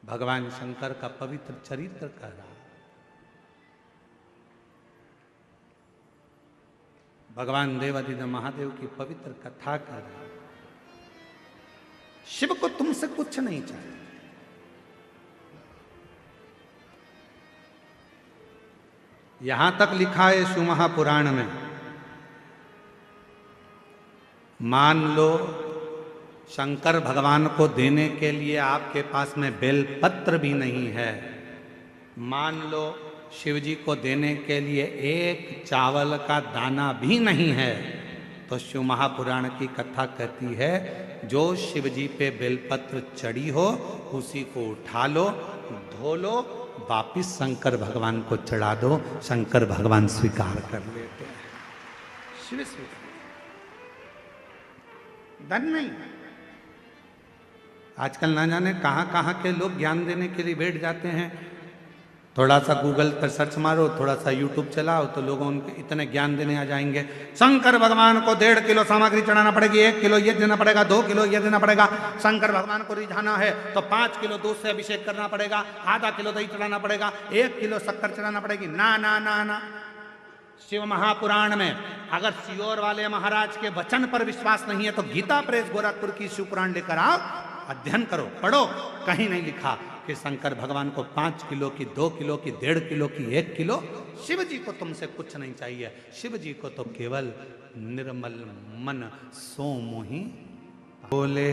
भगवान शंकर का पवित्र चरित्र कह रहा, भगवान देवाधिदेव महादेव की पवित्र कथा कर रहा। शिव को तुमसे कुछ नहीं चाहिए। यहां तक लिखा है शिव महापुराण में, मान लो शंकर भगवान को देने के लिए आपके पास में बेलपत्र भी नहीं है, मान लो शिव जी को देने के लिए एक चावल का दाना भी नहीं है, तो शिव महापुराण की कथा कहती है जो शिव जी पे बेलपत्र चढ़ी हो उसी को उठा लो, धो लो, वापिस शंकर भगवान को चढ़ा दो, शंकर भगवान स्वीकार कर लेते हैं। शिव स्वीकार, धन नहीं। आजकल ना जाने कहां कहां के लोग ज्ञान देने के लिए बैठ जाते हैं। थोड़ा सा गूगल पर सर्च मारो, थोड़ा सा यूट्यूब चलाओ, तो लोग उनके इतने ज्ञान देने आ जाएंगे। शंकर भगवान को 1.5 किलो सामग्री चढ़ाना पड़ेगी, 1 किलो ये देना पड़ेगा, 2 किलो ये देना पड़ेगा। शंकर भगवान को रिझाना है तो 5 किलो दूध से अभिषेक करना पड़ेगा, आधा किलो दही चढ़ाना पड़ेगा, 1 किलो शक्कर चढ़ाना पड़ेगी। ना ना ना ना, शिव महापुराण में अगर सियोर वाले महाराज के वचन पर विश्वास नहीं है तो गीता प्रेस गोरखपुर की शिव पुराण लेकर आओ, अध्ययन करो, पढ़ो। कहीं नहीं लिखा कि शंकर भगवान को 5 किलो की, 2 किलो की, 1.5 किलो की, 1 किलो। शिव जी को तुमसे कुछ नहीं चाहिए। शिव जी को तो केवल निर्मल मन सो मोहि बोले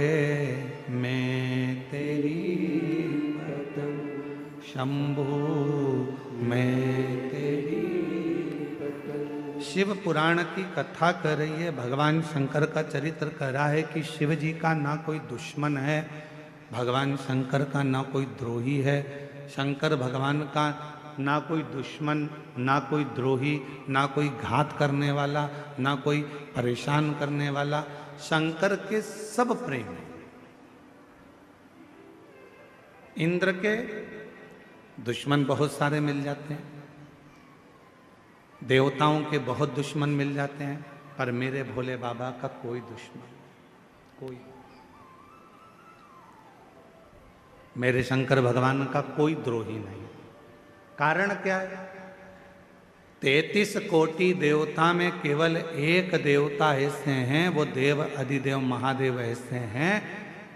मैं तेरी पतंग, शंभु मैं तेरी पतंग। शिव पुराण की कथा कर रही है, भगवान शंकर का चरित्र कर रहा है कि शिव जी का ना कोई दुश्मन है, भगवान शंकर का ना कोई द्रोही है, शंकर भगवान का ना कोई दुश्मन, ना कोई द्रोही, ना कोई घात करने वाला, ना कोई परेशान करने वाला। शंकर के सब प्रेम है। इंद्र के दुश्मन बहुत सारे मिल जाते हैं, देवताओं के बहुत दुश्मन मिल जाते हैं, पर मेरे भोले बाबा का कोई दुश्मन, कोई, मेरे शंकर भगवान का कोई द्रोही नहीं। कारण क्या है? 33 कोटि देवता में केवल एक देवता ऐसे हैं, वो देव अधिदेव महादेव ऐसे हैं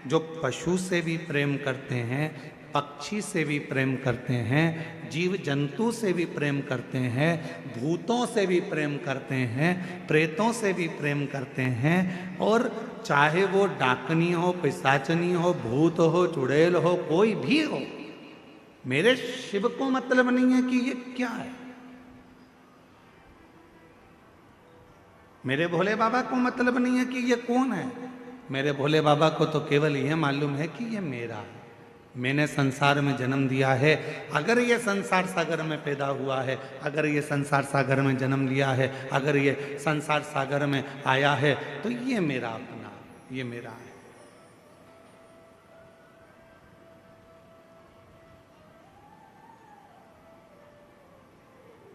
जो पशु से भी प्रेम करते हैं, पक्षी से भी प्रेम करते हैं, जीव जंतु से भी प्रेम करते हैं, भूतों से भी प्रेम करते हैं, प्रेतों से भी प्रेम करते हैं। और चाहे वो डाकनी हो, पिशाचनी हो, भूत हो, चुड़ैल हो, कोई भी हो, मेरे शिव को मतलब नहीं है कि ये क्या है। मेरे भोले बाबा को मतलब नहीं है कि ये कौन है। मेरे भोले बाबा को तो केवल यह मालूम है कि ये मेरा है, मैंने संसार में जन्म दिया है। अगर ये संसार सागर में पैदा हुआ है, अगर ये संसार सागर में जन्म लिया है, अगर ये संसार सागर में आया है, तो ये मेरा अपना, ये मेरा है।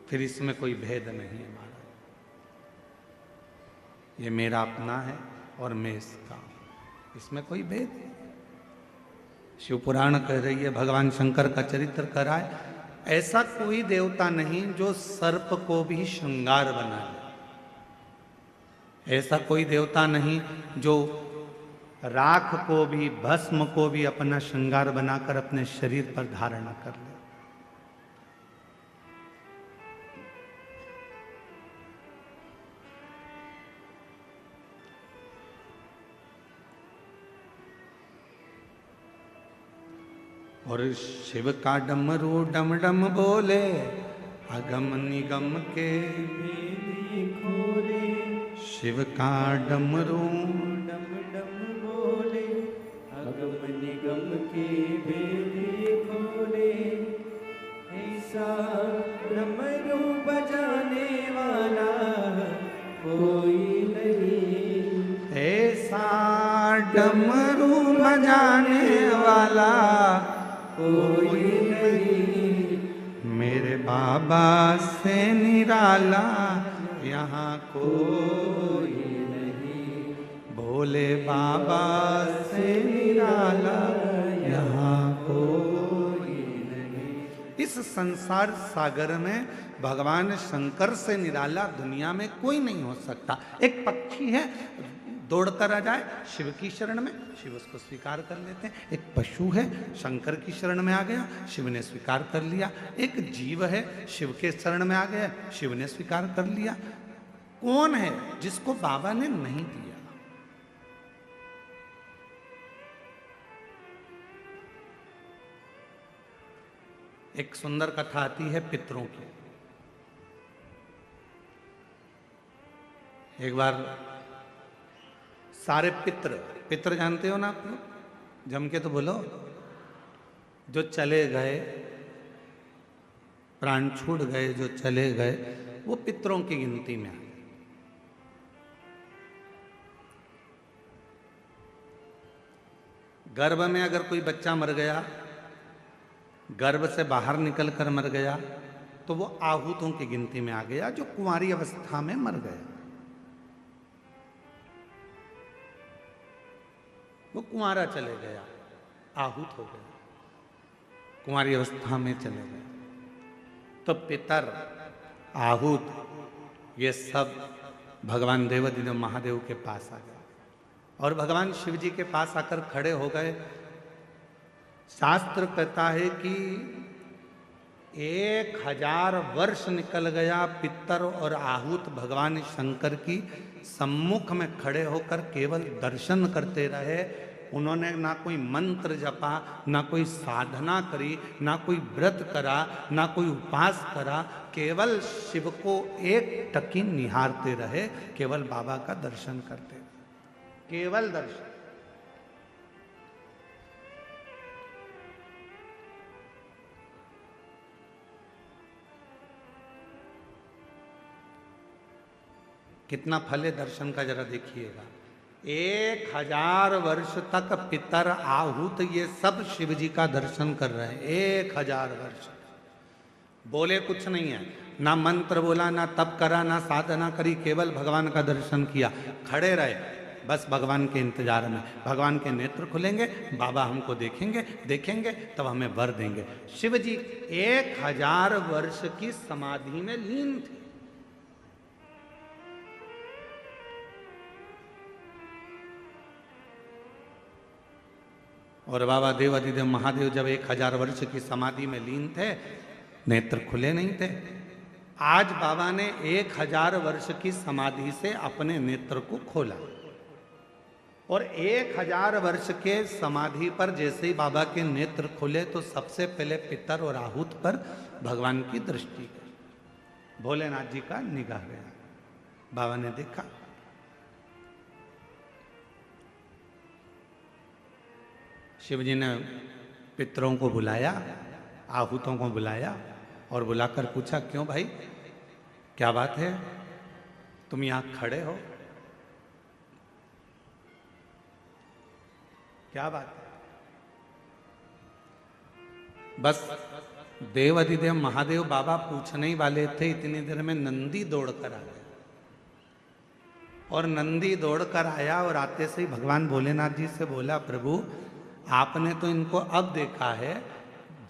फिर इसमें कोई भेद नहीं है महाराज, ये मेरा अपना है और मैं इसका, इसमें कोई भेद नहीं। शिव पुराण कह रही है, भगवान शंकर का चरित्र कर रहा है, ऐसा कोई देवता नहीं जो सर्प को भी श्रृंगार बना ले, ऐसा कोई देवता नहीं जो राख को भी, भस्म को भी अपना श्रृंगार बनाकर अपने शरीर पर धारण कर ले। और शिव का डमरू डम डम बोले, अगम निगम के भेदी खोले। शिव का डमरू डम डम बोले, अगम निगम के भेदी खोले। ऐसा डमरू बजाने वाला कोई नहीं, ऐसा डमरू बजाने वाला कोई नहीं, मेरे बाबा से निराला यहाँ कोई नहीं, भोले बाबा से निराला यहाँ कोई इस संसार सागर में भगवान शंकर से निराला दुनिया में कोई नहीं हो सकता। एक पक्षी है, दौड़कर आ जाए शिव की शरण में, शिव उसको स्वीकार कर लेते हैं। एक पशु है, शंकर की शरण में आ गया, शिव ने स्वीकार कर लिया। एक जीव है, शिव के शरण में आ गया, शिव ने स्वीकार कर लिया। कौन है जिसको बाबा ने नहीं दिया? एक सुंदर कथा आती है पितरों की। एक बार सारे पितर जानते हो ना आप लोग, जम के तो बोलो, जो चले गए, प्राण छूट गए, जो चले गए, वो पितरों की गिनती में आए। गर्भ में अगर कोई बच्चा मर गया, गर्भ से बाहर निकलकर मर गया, तो वो आहूतों की गिनती में आ गया, जो कुंवारी अवस्था में मर गया। वो कुंवारा चले गया, आहूत हो गया, कुंवारी अवस्था में चले गए। तो पितर, आहूत, ये सब भगवान देवाधिदेव महादेव के पास आ गए और भगवान शिव जी के पास आकर खड़े हो गए। शास्त्र कहता है कि 1000 वर्ष निकल गया, पितर और आहूत भगवान शंकर की सम्मुख में खड़े होकर केवल दर्शन करते रहे। उन्होंने ना कोई मंत्र जपा, ना कोई साधना करी, ना कोई व्रत करा, ना कोई उपास करा, केवल शिव को एक टकी निहारते रहे, केवल बाबा का दर्शन करते रहे, केवल दर्शन। कितना फल है दर्शन का, जरा देखिएगा। 1000 वर्ष तक पितर, आहूत, ये सब शिव जी का दर्शन कर रहे हैं। 1000 वर्ष बोले कुछ नहीं है, ना मंत्र बोला, ना तप करा, ना साधना करी, केवल भगवान का दर्शन किया, खड़े रहे बस भगवान के इंतजार में। भगवान के नेत्र खुलेंगे, बाबा हमको देखेंगे, देखेंगे तब हमें वर देंगे। शिव जी 1000 वर्ष की समाधि में लीन थे। और बाबा देवाधिदेव महादेव जब 1000 वर्ष की समाधि में लीन थे, नेत्र खुले नहीं थे। आज बाबा ने 1000 वर्ष की समाधि से अपने नेत्र को खोला और 1000 वर्ष के समाधि पर जैसे ही बाबा के नेत्र खुले तो सबसे पहले पितर और आहूत पर भगवान की दृष्टि गई। भोलेनाथ जी का निगाह गया, बाबा ने देखा, शिव जी ने पितरों को बुलाया, आहूतों को बुलाया और बुलाकर पूछा, क्यों भाई, क्या बात है, तुम यहां खड़े हो, क्या बात है? बस देवाधिदेव महादेव बाबा पूछने ही वाले थे, इतनी देर में नंदी दौड़कर आ गया। और नंदी दौड़कर आया और आते से ही भगवान भोलेनाथ जी से बोला, प्रभु आपने तो इनको अब देखा है,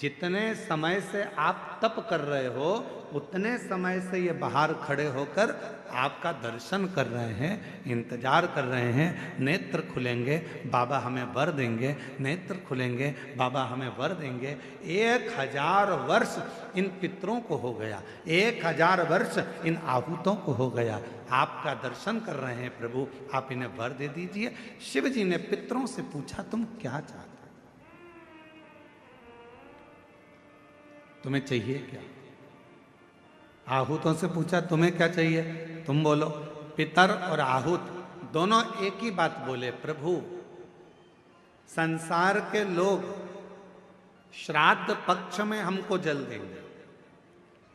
जितने समय से आप तप कर रहे हो उतने समय से ये बाहर खड़े होकर आपका दर्शन कर रहे हैं, इंतजार कर रहे हैं। नेत्र खुलेंगे, बाबा हमें वर देंगे, नेत्र खुलेंगे, बाबा हमें वर देंगे। 1000 वर्ष इन पितरों को हो गया, 1000 वर्ष इन आहूतों को हो गया, आपका दर्शन कर रहे हैं प्रभु, आप इन्हें वर दे दीजिए। शिव जी ने पितरों से पूछा, तुम क्या चाहते, तुम्हें चाहिए क्या? आहूतों से पूछा, तुम्हें क्या चाहिए, तुम बोलो। पितर और आहूत दोनों एक ही बात बोले, प्रभु संसार के लोग श्राद्ध पक्ष में हमको जल देंगे।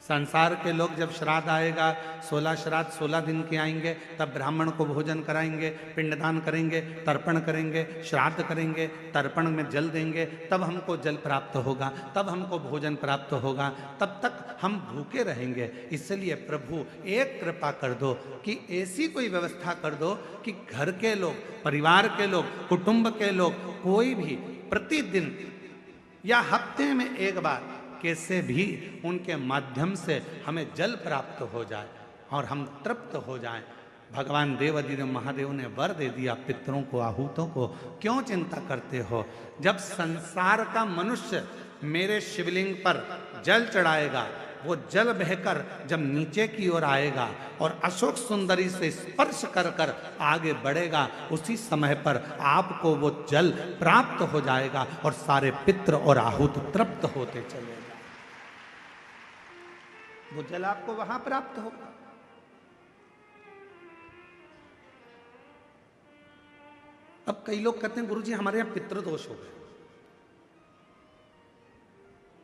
संसार के लोग जब श्राद्ध आएगा, 16 श्राद्ध 16 दिन के आएंगे, तब ब्राह्मण को भोजन कराएंगे, पिंडदान करेंगे, तर्पण करेंगे, श्राद्ध करेंगे, तर्पण में जल देंगे, तब हमको जल प्राप्त होगा, तब हमको भोजन प्राप्त होगा, तब तक हम भूखे रहेंगे। इसलिए प्रभु एक कृपा कर दो कि ऐसी कोई व्यवस्था कर दो कि घर के लोग, परिवार के लोग, कुटुंब के लोग, कोई भी प्रतिदिन या हफ्ते में एक बार कैसे भी उनके माध्यम से हमें जल प्राप्त हो जाए और हम तृप्त हो जाएं। भगवान देवाधिदेव महादेव ने वर दे दिया पितरों को, आहूतों को। क्यों चिंता करते हो? जब संसार का मनुष्य मेरे शिवलिंग पर जल चढ़ाएगा, वो जल बहकर जब नीचे की ओर आएगा और अशोक सुंदरी से स्पर्श कर कर आगे बढ़ेगा, उसी समय पर आपको वो जल प्राप्त हो जाएगा और सारे पित्र और आहूत तृप्त होते चले जाएंगे। वो जल आपको वहां प्राप्त होगा। अब कई लोग कहते हैं गुरुजी हमारे यहाँ पितृदोष हो गए,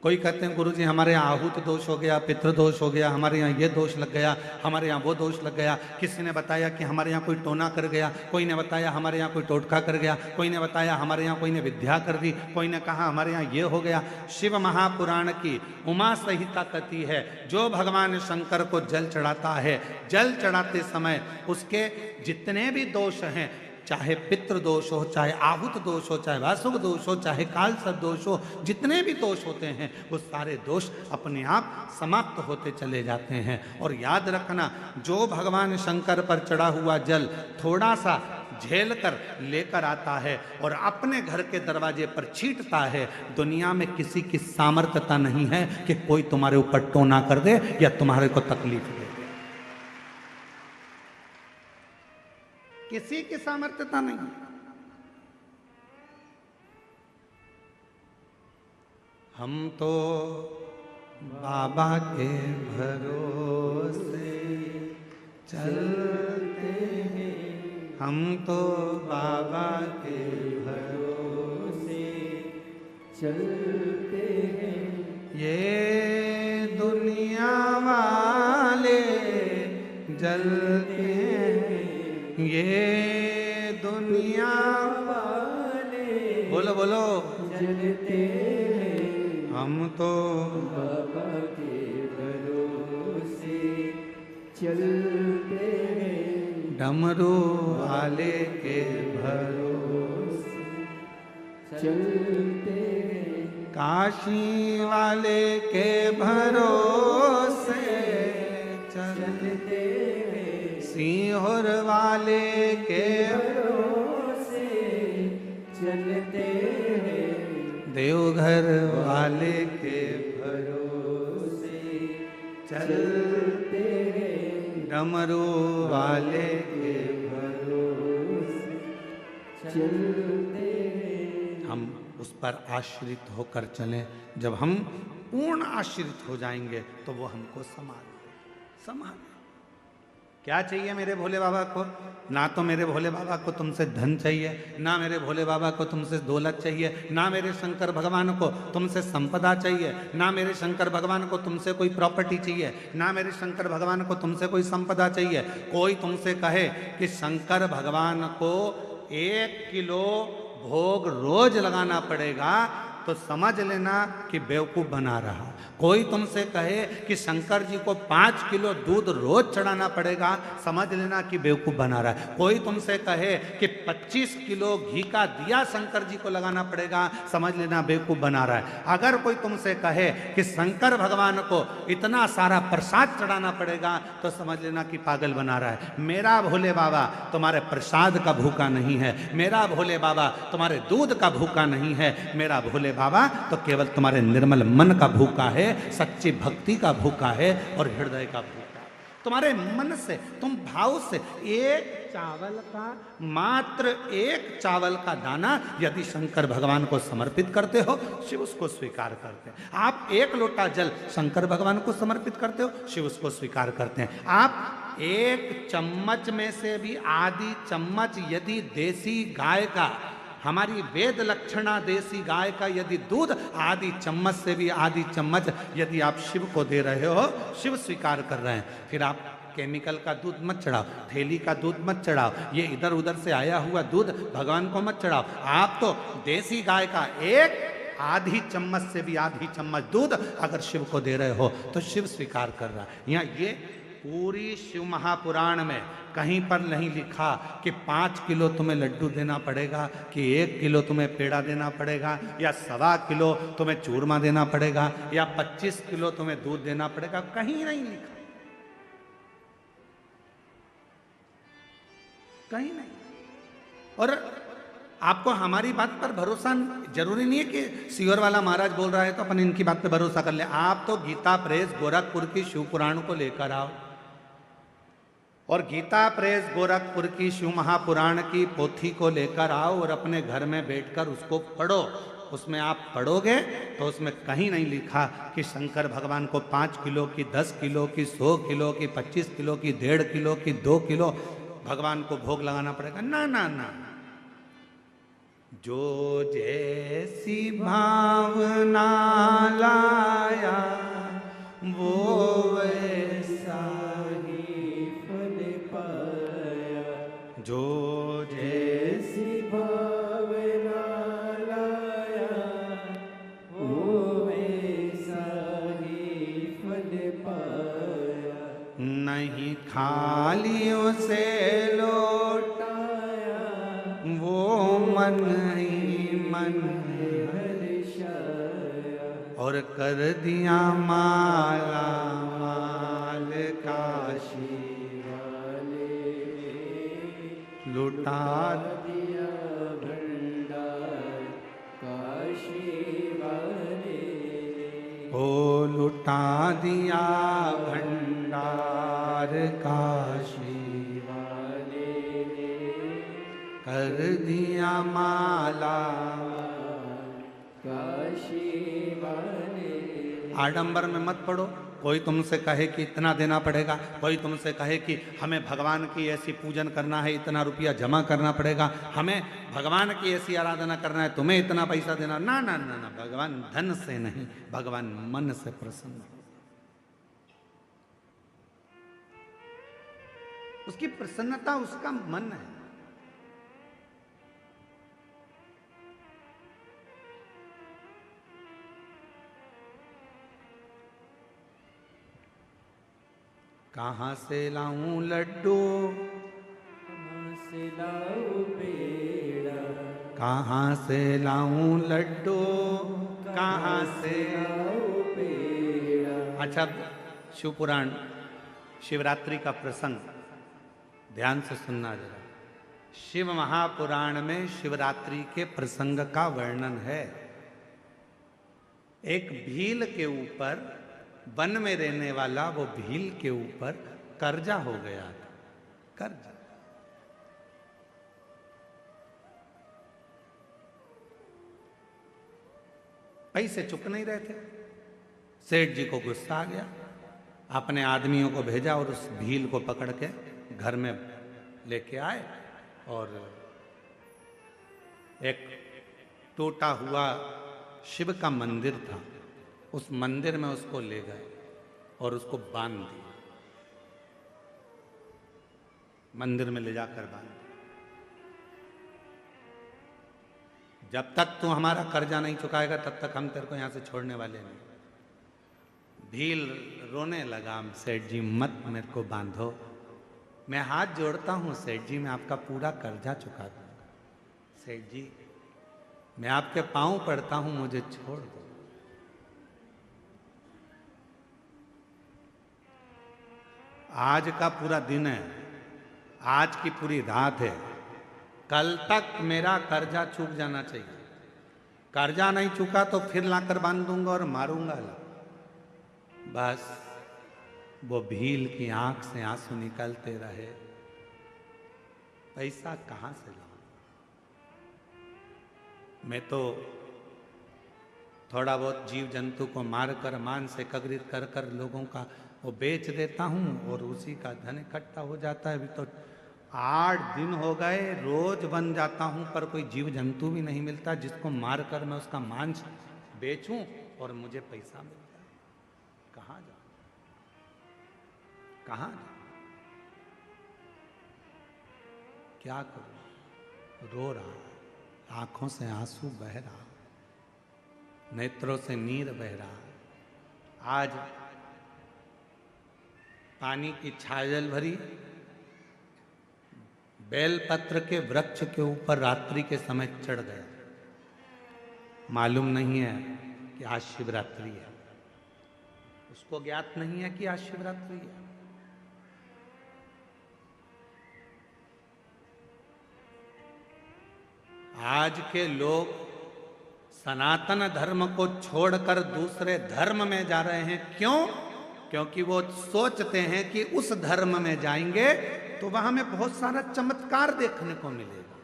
कोई कहते हैं गुरुजी हमारे यहाँ आहूत दोष हो गया, पितृदोष हो गया, हमारे यहाँ ये दोष लग गया, हमारे यहाँ वो दोष लग गया। किसी ने बताया कि हमारे यहाँ कोई टोना कर गया, कोई ने बताया हमारे यहाँ कोई टोटका कर गया, कोई ने बताया हमारे यहाँ कोई ने विद्या कर दी, कोई ने कहा हमारे यहाँ ये हो गया। शिव महापुराण की उमा संहिता कहती है, जो भगवान शंकर को जल चढ़ाता है, जल चढ़ाते समय उसके जितने भी दोष हैं, चाहे पितृ दोष हो, चाहे आहूत दोष हो, चाहे वासुक दोष हो, चाहे कालसर्प दोष हो, जितने भी दोष होते हैं वो सारे दोष अपने आप समाप्त होते चले जाते हैं। और याद रखना, जो भगवान शंकर पर चढ़ा हुआ जल थोड़ा सा झेल कर लेकर आता है और अपने घर के दरवाजे पर छींटता है, दुनिया में किसी की सामर्थ्यता नहीं है कि कोई तुम्हारे ऊपर टोना कर दे या तुम्हारे को तकलीफ दे। किसी की सामर्थ्यता नहीं। हम तो बाबा के भरोसे चलते हैं, हम तो बाबा के भरोसे चलते हैं। ये दुनिया वाले जलते हैं, ये दुनिया वाले बोलो बोलो जलते हैं। हम तो बाबा के भरोसे चलते हैं, डमरू वाले के भरोसे चलते हैं, काशी वाले के भरोसे चलते हैं, सीहोर वाले के भरोसे चलते हैं, देवघर वाले के भरोसे चलते हैं, डमरू वाले के भरोसे चलते हैं। हम उस पर आश्रित होकर चलें। जब हम पूर्ण आश्रित हो जाएंगे तो वो हमको संभाल। क्या चाहिए मेरे भोले बाबा को? ना तो मेरे भोले बाबा को तुमसे धन चाहिए, ना मेरे भोले बाबा को तुमसे दौलत चाहिए, ना मेरे शंकर भगवान को तुमसे संपदा चाहिए, ना मेरे शंकर भगवान को तुमसे कोई प्रॉपर्टी चाहिए, ना मेरे शंकर भगवान को तुमसे कोई संपदा चाहिए। कोई तुमसे कहे कि शंकर भगवान को 1 किलो भोग रोज लगाना पड़ेगा तो समझ लेना कि बेवकूफ़ बना रहा। कोई तुमसे कहे कि शंकर जी को 5 किलो दूध रोज चढ़ाना पड़ेगा, समझ लेना कि बेवकूफ़ बना रहा है। कोई तुमसे कहे कि 25 किलो घी का दिया शंकर जी को लगाना पड़ेगा, समझ लेना बेवकूफ़ बना रहा है। अगर कोई तुमसे कहे कि शंकर भगवान को इतना सारा प्रसाद चढ़ाना पड़ेगा तो समझ लेना कि पागल बना रहा है। मेरा भोले बाबा तुम्हारे प्रसाद का भूखा नहीं है, मेरा भोले बाबा तुम्हारे दूध का भूखा नहीं है, मेरा भोले बाबा तो केवल तुम्हारे निर्मल मन का भूखा है, सच्ची भक्ति का भूखा है और हृदय का भूखा। तुम्हारे मन से, तुम भाव से एक चावल का, मात्र एक चावल का दाना यदि शंकर भगवान को समर्पित करते हो, शिव उसको स्वीकार करते हैं। आप 1 लोटा जल शंकर भगवान को समर्पित करते हो, शिव उसको स्वीकार करते हैं। आप 1 चम्मच में से भी आधी चम्मच यदि देसी गाय का, हमारी वेद लक्षणा देसी गाय का यदि दूध आधी चम्मच से भी आधी चम्मच यदि आप शिव को दे रहे हो, शिव स्वीकार कर रहे हैं। फिर आप केमिकल का दूध मत चढ़ाओ, थैली का दूध मत चढ़ाओ, ये इधर उधर से आया हुआ दूध भगवान को मत चढ़ाओ। आप तो देसी गाय का 1 आधी चम्मच से भी आधी चम्मच दूध अगर शिव को दे रहे हो तो शिव स्वीकार कर रहा है। यहाँ ये पूरी शिव महापुराण में कहीं पर नहीं लिखा कि 5 किलो तुम्हें लड्डू देना पड़ेगा, कि 1 किलो तुम्हें पेड़ा देना पड़ेगा, या 1.25 किलो तुम्हें चूरमा देना पड़ेगा, या 25 किलो तुम्हें दूध देना पड़ेगा। कहीं नहीं लिखा, कहीं नहीं। और आपको हमारी बात पर भरोसा जरूरी नहीं है कि सीहोर वाला महाराज बोल रहा है तो अपन इनकी बात पे भरोसा कर ले। आप तो गीता प्रेस गोरखपुर की शिव पुराण को लेकर आओ और गीता प्रेस गोरखपुर की शिव महापुराण की पोथी को लेकर आओ और अपने घर में बैठकर उसको पढ़ो। उसमें आप पढ़ोगे तो उसमें कहीं नहीं लिखा कि शंकर भगवान को 5 किलो की, 10 किलो की, 100 किलो की, 25 किलो की, 1.5 किलो की, 2 किलो भगवान को भोग लगाना पड़ेगा। ना ना ना, जो जैसी भावना लाया वो वैसा ही फल पाया। जो जैसी भावना लाया वो वैसा ही फल पाया। नहीं खाली उसे लौटाया वो मन ही मन हर्षाया। और कर दिया माला माल काशी वाले, लुटा दिया भंडार काशी वाले। ओ लुटा दिया भंडार काशी वाले, कर दिया माला काशी वाले। आडंबर में मत पड़ो। कोई तुमसे कहे कि इतना देना पड़ेगा, कोई तुमसे कहे कि हमें भगवान की ऐसी पूजन करना है, इतना रुपया जमा करना पड़ेगा, हमें भगवान की ऐसी आराधना करना है, तुम्हें इतना पैसा देना। ना ना ना ना, भगवान धन से नहीं, भगवान मन से प्रसन्न। उसकी प्रसन्नता उसका मन है। कहाँ से लाऊं लड्डू, कहाँ से लाऊं पेड़ा, कहाँ से लाऊं लड्डू, कहाँ से लाऊं पेड़ा। अच्छा, शिव पुराण शिवरात्रि का प्रसंग ध्यान से सुनना जरा। शिव महापुराण में शिवरात्रि के प्रसंग का वर्णन है। एक भील के ऊपर, वन में रहने वाला वो भील के ऊपर कर्जा हो गया था। कर्जा, पैसे चुक नहीं रहे थे। सेठ जी को गुस्सा आ गया, अपने आदमियों को भेजा और उस भील को पकड़ के घर में लेके आए और एक टूटा हुआ शिव का मंदिर था, उस मंदिर में उसको ले गए और उसको बांध दिया। मंदिर में ले जाकर बांध दिया। जब तक तू हमारा कर्जा नहीं चुकाएगा तब तक हम तेरे को यहां से छोड़ने वाले नहीं। भील रोने लगा, सेठ जी मत मेरे को बांधो, मैं हाथ जोड़ता हूं सेठ जी, मैं आपका पूरा कर्जा चुका दूंगा। सेठ जी मैं आपके पांव पड़ता हूं, मुझे छोड़ दो। आज का पूरा दिन है, आज की पूरी रात है, कल तक मेरा कर्जा चूक जाना चाहिए। कर्जा नहीं चुका तो फिर लाकर बांध दूंगा और मारूंगा। बस वो भील की आंख से आंसू निकलते रहे। पैसा कहां से लाऊं? मैं तो थोड़ा बहुत जीव जंतु को मारकर मांस एकत्रित कर कर लोगों का वो बेच देता हूं और उसी का धन इकट्ठा हो जाता है। अभी तो 8 दिन हो गए, रोज बन जाता हूं पर कोई जीव जंतु भी नहीं मिलता जिसको मारकर मैं उसका मांस बेचूं और मुझे पैसा मिल जाए। कहां जाऊं, कहां जाऊं, क्या करूं? रो रहा, आंखों से आंसू बह रहा, नेत्रों से नीर बह रहा। आज पानी की छाजल भरी, बेलपत्र के वृक्ष के ऊपर रात्रि के समय चढ़ गया। मालूम नहीं है कि आज शिवरात्रि है, उसको ज्ञात नहीं है कि आज शिवरात्रि है। आज के लोग सनातन धर्म को छोड़कर दूसरे धर्म में जा रहे हैं। क्यों? क्योंकि वो सोचते हैं कि उस धर्म में जाएंगे तो वहां हमें बहुत सारा चमत्कार देखने को मिलेगा।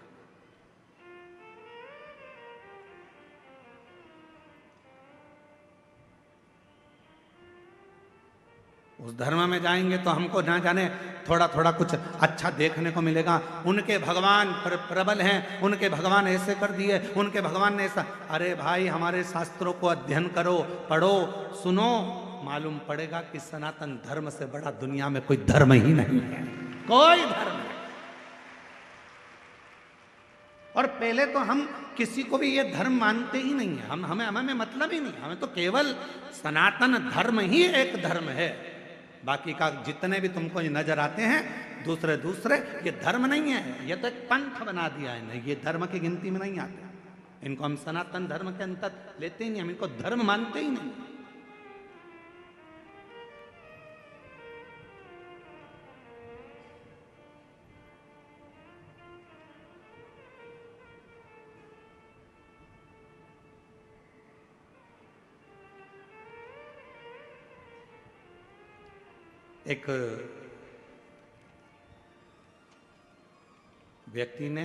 उस धर्म में जाएंगे तो हमको ना जाने थोड़ा थोड़ा कुछ अच्छा देखने को मिलेगा। उनके भगवान प्रबल हैं, उनके भगवान ऐसे कर दिए, उनके भगवान ने ऐसा। अरे भाई, हमारे शास्त्रों को अध्ययन करो, पढ़ो, सुनो, मालूम पड़ेगा कि सनातन धर्म से बड़ा दुनिया में कोई धर्म ही नहीं है, कोई धर्म नहीं। और पहले तो हम किसी को भी ये धर्म मानते ही नहीं है। हमें मतलब ही नहीं, हमें तो केवल सनातन धर्म ही एक धर्म है। बाकी का जितने भी तुमको ये नजर आते हैं दूसरे ये धर्म नहीं है, ये तो एक पंथ बना दिया है। नहीं, ये धर्म की गिनती में नहीं आते। इनको हम सनातन धर्म के अंतर लेते ही नहीं, हम इनको धर्म मानते ही नहीं। एक व्यक्ति ने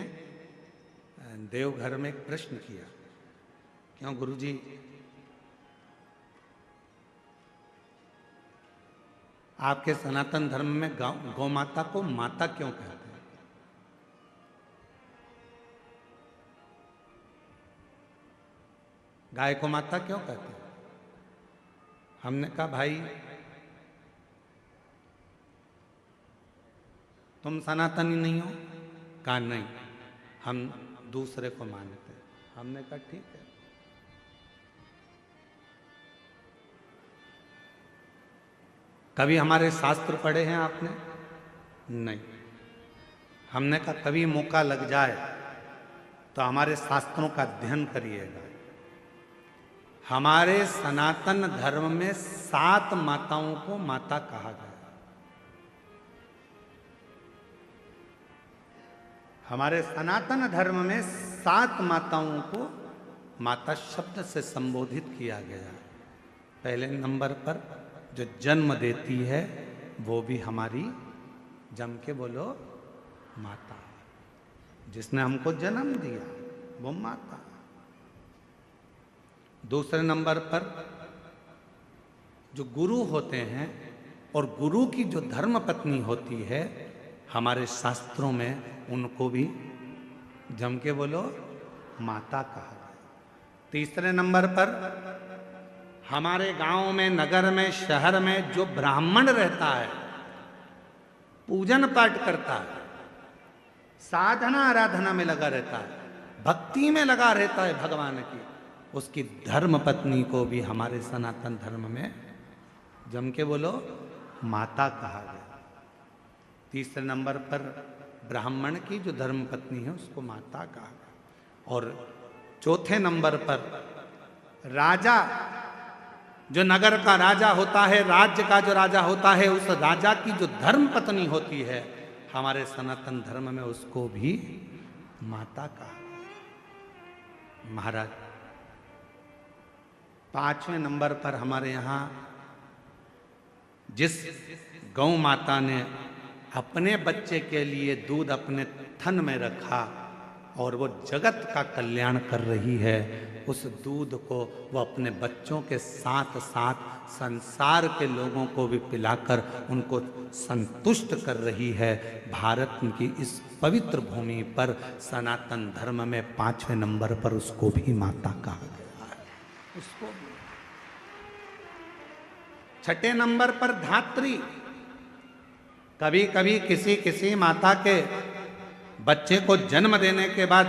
देवघर में एक प्रश्न किया, क्यों गुरुजी, आपके सनातन धर्म में गौ माता को माता क्यों कहते हैं? गाय को माता क्यों कहते हैं? हमने कहा भाई, तुम सनातनी नहीं हो? कहा नहीं, हम दूसरे को मानते। हमने कहा ठीक है। कभी हमारे शास्त्र पढ़े हैं आपने? नहीं। हमने कहा कभी मौका लग जाए तो हमारे शास्त्रों का अध्ययन करिएगा। हमारे सनातन धर्म में 7 माताओं को माता कहा गया। हमारे सनातन धर्म में 7 माताओं को माता शब्द से संबोधित किया गया। पहले नंबर पर जो जन्म देती है वो भी हमारी, जम के बोलो, माता। जिसने हमको जन्म दिया वो माता। दूसरे नंबर पर जो गुरु होते हैं और गुरु की जो धर्म पत्नी होती है, हमारे शास्त्रों में उनको भी जम के बोलो माता कहा गया। तीसरे नंबर पर हमारे गांव में, नगर में, शहर में जो ब्राह्मण रहता है, पूजन पाठ करता है, साधना आराधना में लगा रहता है, भक्ति में लगा रहता है भगवान की, उसकी धर्म पत्नी को भी हमारे सनातन धर्म में जम के बोलो माता कहा गया। तीसरे नंबर पर ब्राह्मण की जो धर्म पत्नी है उसको माता कहा गया। और चौथे नंबर पर राजा, जो नगर का राजा होता है, राज्य का जो राजा होता है, उस राजा की जो धर्म पत्नी होती है हमारे सनातन धर्म में उसको भी माता कहा गया। महाराज, 5वें नंबर पर हमारे यहाँ जिस गौ माता ने अपने बच्चे के लिए दूध अपने थन में रखा और वो जगत का कल्याण कर रही है, उस दूध को वो अपने बच्चों के साथ साथ संसार के लोगों को भी पिलाकर उनको संतुष्ट कर रही है। भारत की इस पवित्र भूमि पर सनातन धर्म में 5वें नंबर पर उसको भी माता कहा गया है। उसको भी। 6ठे नंबर पर धात्री। कभी कभी किसी माता के बच्चे को जन्म देने के बाद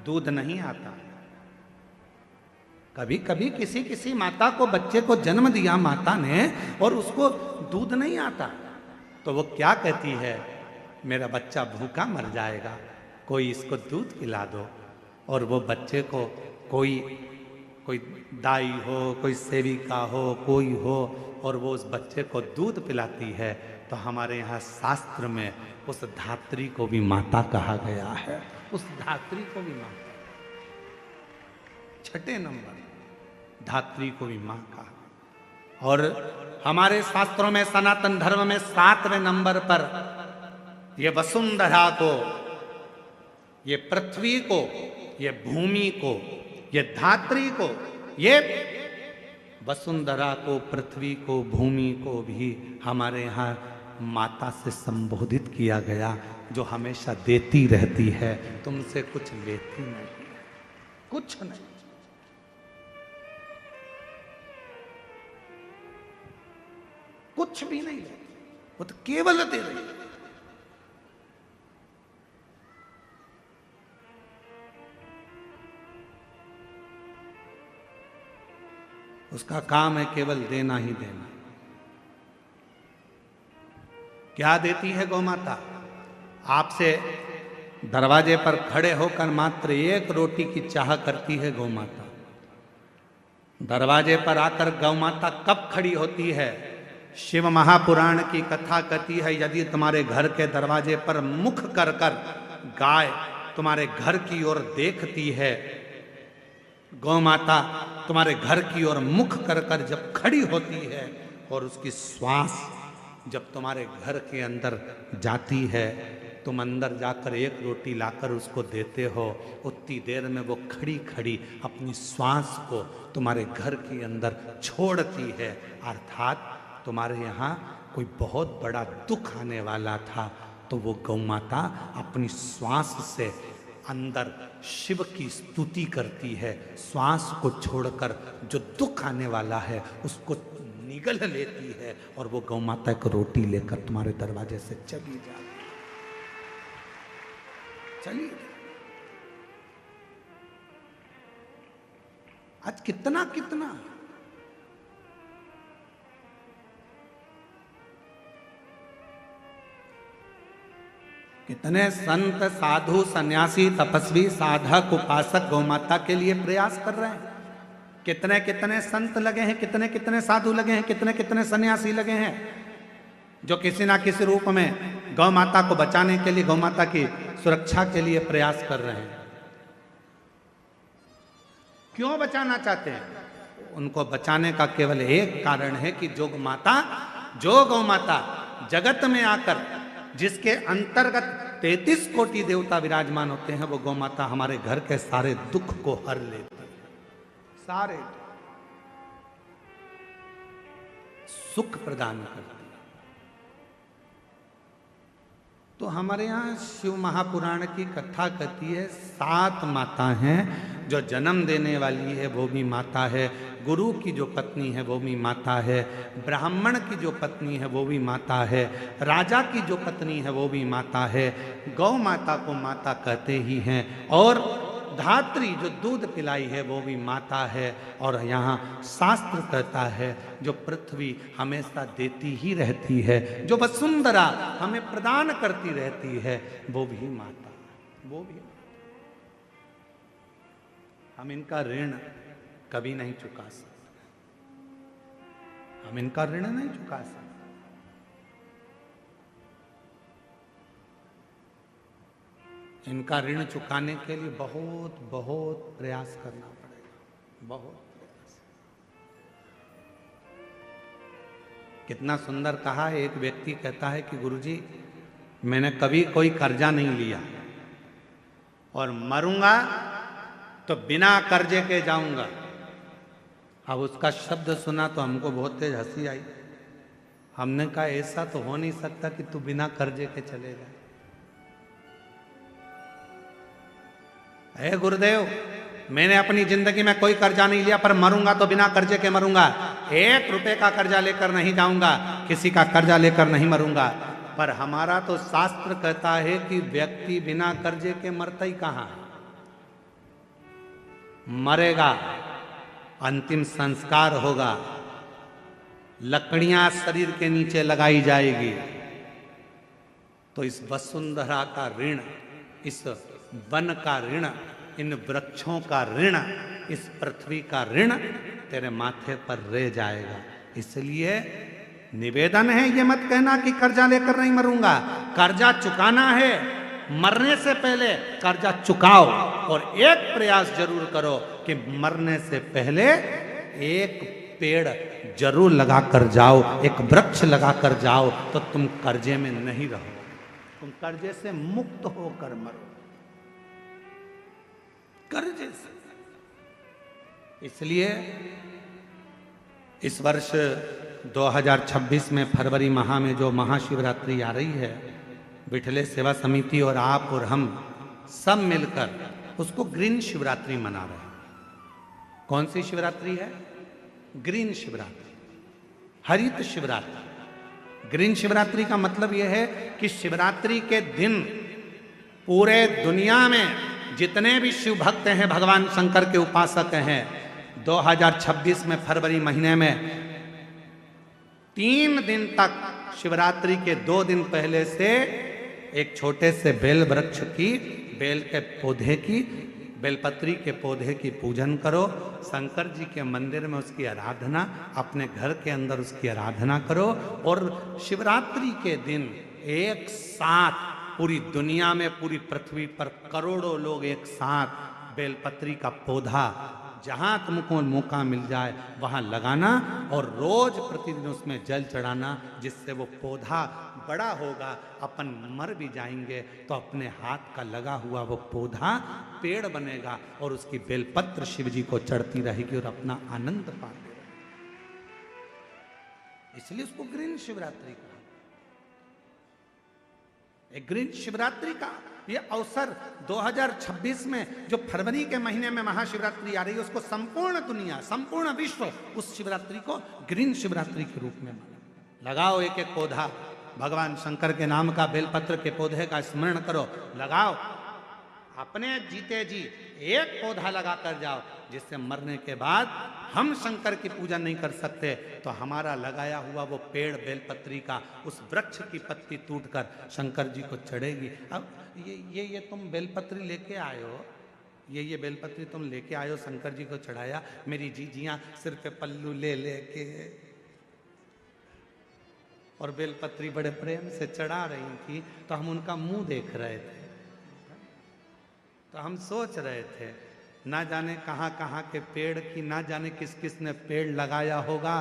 दूध नहीं आता, कभी कभी किसी किसी माता को बच्चे को जन्म दिया माता ने और उसको दूध नहीं आता, तो वो क्या कहती है, मेरा बच्चा भूखा मर जाएगा, कोई इसको दूध पिला दो। और वो बच्चे को कोई दाई हो, कोई सेविका हो, कोई हो, और वो उस बच्चे को दूध पिलाती है। तो हमारे यहाँ शास्त्र में उस धात्री को भी माता कहा गया है, उस धात्री को भी माता, छठे नंबर धात्री को भी मां कहा। और हमारे शास्त्रों में सनातन धर्म में 7वें नंबर पर ये वसुंधरा को, ये पृथ्वी को, ये भूमि को, ये धात्री को, ये वसुंधरा को, पृथ्वी को, भूमि को भी हमारे यहाँ माता से संबोधित किया गया, जो हमेशा देती रहती है, तुमसे कुछ लेती नहीं, कुछ नहीं। कुछ भी नहीं लेती, वो तो केवल दे रही है। उसका काम है केवल देना ही देना। क्या देती है गौ माता? आपसे दरवाजे पर खड़े होकर मात्र एक रोटी की चाह करती है गौ माता। दरवाजे पर आकर गौ माता कब खड़ी होती है? शिव महापुराण की कथा कहती है, यदि तुम्हारे घर के दरवाजे पर मुख कर कर गाय तुम्हारे घर की ओर देखती है, गौ माता तुम्हारे घर की ओर मुख कर कर जब खड़ी होती है और उसकी श्वास जब तुम्हारे घर के अंदर जाती है, तुम अंदर जाकर एक रोटी लाकर उसको देते हो, उतनी देर में वो खड़ी खड़ी अपनी श्वास को तुम्हारे घर के अंदर छोड़ती है। अर्थात तुम्हारे यहाँ कोई बहुत बड़ा दुख आने वाला था, तो वो गौ माता अपनी श्वास से अंदर शिव की स्तुति करती है, श्वास को छोड़कर जो दुख आने वाला है उसको निगल लेती है, और वो गौ माता एक रोटी लेकर तुम्हारे दरवाजे से चली जाती है। चलिए, आज कितना कितना कितने संत साधु सन्यासी तपस्वी साधक उपासक गौ माता के लिए प्रयास कर रहे हैं। कितने कितने संत लगे हैं, कितने कितने साधु लगे हैं, कितने कितने सन्यासी लगे हैं, जो किसी ना किसी रूप में गौ माता को बचाने के लिए, गौ माता की सुरक्षा के लिए प्रयास कर रहे हैं। क्यों बचाना चाहते हैं? उनको बचाने का केवल एक कारण है कि जो गौ माता जगत में आकर जिसके अंतर्गत 33 कोटि देवता विराजमान होते हैं, वो गौ माता हमारे घर के सारे दुख को हर लेती है, सारे सुख प्रदान करती है। तो हमारे यहाँ शिव महापुराण की कथा कहती है, 7 माता हैं। जो जन्म देने वाली है वो भी माता है, गुरु की जो पत्नी है वो भी माता है, ब्राह्मण की जो पत्नी है वो भी माता है, राजा की जो पत्नी है वो भी माता है। गौ माता को माता कहते ही हैं, और धात्री जो दूध पिलाई है वो भी माता है। और यहाँ शास्त्र कहता है जो पृथ्वी हमेशा देती ही रहती है, जो वसुंधरा हमें प्रदान करती रहती है, वो भी माता, वो भी। हम इनका ऋण कभी नहीं चुका सकते, हम इनका ऋण नहीं चुका सकते। इनका ऋण चुकाने के लिए बहुत बहुत प्रयास करना पड़ेगा, बहुत प्रयास। कितना सुंदर कहा है, एक व्यक्ति कहता है कि गुरुजी मैंने कभी कोई कर्जा नहीं लिया और मरूंगा तो बिना कर्जे के जाऊंगा। अब उसका शब्द सुना तो हमको बहुत तेज हंसी आई। हमने कहा ऐसा तो हो नहीं सकता कि तू बिना कर्जे के चले जाए। हे गुरुदेव, मैंने अपनी जिंदगी में कोई कर्जा नहीं लिया, पर मरूंगा तो बिना कर्जे के मरूंगा। 1 रुपए का कर्जा लेकर नहीं जाऊंगा, किसी का कर्जा लेकर नहीं मरूंगा। पर हमारा तो शास्त्र कहता है कि व्यक्ति बिना कर्जे के मरता ही कहाँ, मरेगा अंतिम संस्कार होगा, लकड़ियां शरीर के नीचे लगाई जाएगी। तो इस वसुंधरा का ऋण, इस वन का ऋण, इन वृक्षों का ऋण, इस पृथ्वी का ऋण तेरे माथे पर रह जाएगा। इसलिए निवेदन है, ये मत कहना कि कर्जा लेकर नहीं मरूंगा। कर्जा चुकाना है, मरने से पहले कर्जा चुकाओ, और एक प्रयास जरूर करो कि मरने से पहले एक पेड़ जरूर लगा कर जाओ, एक वृक्ष लगा कर जाओ, तो तुम कर्जे में नहीं रहो, तुम कर्जे से मुक्त होकर मरो, कर्जे से। इसलिए इस वर्ष 2026 में फरवरी माह में जो महाशिवरात्रि आ रही है, विठले सेवा समिति और आप और हम सब मिलकर उसको ग्रीन शिवरात्रि मना रहे हैं। कौन सी शिवरात्रि है? ग्रीन शिवरात्रि, हरित शिवरात्रि। ग्रीन शिवरात्रि का मतलब यह है कि शिवरात्रि के दिन पूरे दुनिया में जितने भी शिव भक्त हैं, भगवान शंकर के उपासक हैं, 2026 में फरवरी महीने में 3 दिन तक शिवरात्रि के 2 दिन पहले से एक छोटे से बेल वृक्ष की, बेल के पौधे की, बेलपत्री के पौधे की पूजन करो, शंकर जी के मंदिर में उसकी आराधना, अपने घर के अंदर उसकी आराधना करो। और शिवरात्रि के दिन एक साथ पूरी दुनिया में, पूरी पृथ्वी पर करोड़ों लोग एक साथ बेलपत्री का पौधा जहाँ तुमको मौका मिल जाए वहाँ लगाना, और रोज प्रतिदिन उसमें जल चढ़ाना, जिससे वो पौधा बड़ा होगा। अपन मर भी जाएंगे तो अपने हाथ का लगा हुआ वो पौधा पेड़ बनेगा, और उसकी बेलपत्र शिव जी को चढ़ती रहेगी और अपना आनंद पाते रहेंगे। इसलिए उसको ग्रीन शिवरात्रि कहा। एक ग्रीन शिवरात्रि का ये अवसर 2026 में जो फरवरी के महीने में महाशिवरात्रि आ रही है, उसको संपूर्ण दुनिया, संपूर्ण विश्व उस शिवरात्रि को ग्रीन शिवरात्रि के रूप में माने। लगाओ एक एक पौधा, भगवान शंकर के नाम का बेलपत्र के पौधे का स्मरण करो, लगाओ, अपने जीते जी एक पौधा लगा कर जाओ, जिससे मरने के बाद हम शंकर की पूजा नहीं कर सकते तो हमारा लगाया हुआ वो पेड़ बेलपत्री का, उस वृक्ष की पत्ती टूटकर शंकर जी को चढ़ेगी। अब ये तुम बेलपत्री लेके आए हो, ये बेलपत्री तुम लेके आए हो, शंकर जी को चढ़ाया, मेरी जीजियां सिर पे पल्लू ले लेके और बेलपत्री बड़े प्रेम से चढ़ा रही थी, तो हम उनका मुंह देख रहे थे, तो हम सोच रहे थे ना जाने कहाँ कहाँ के पेड़ की, ना जाने किस किस ने पेड़ लगाया होगा,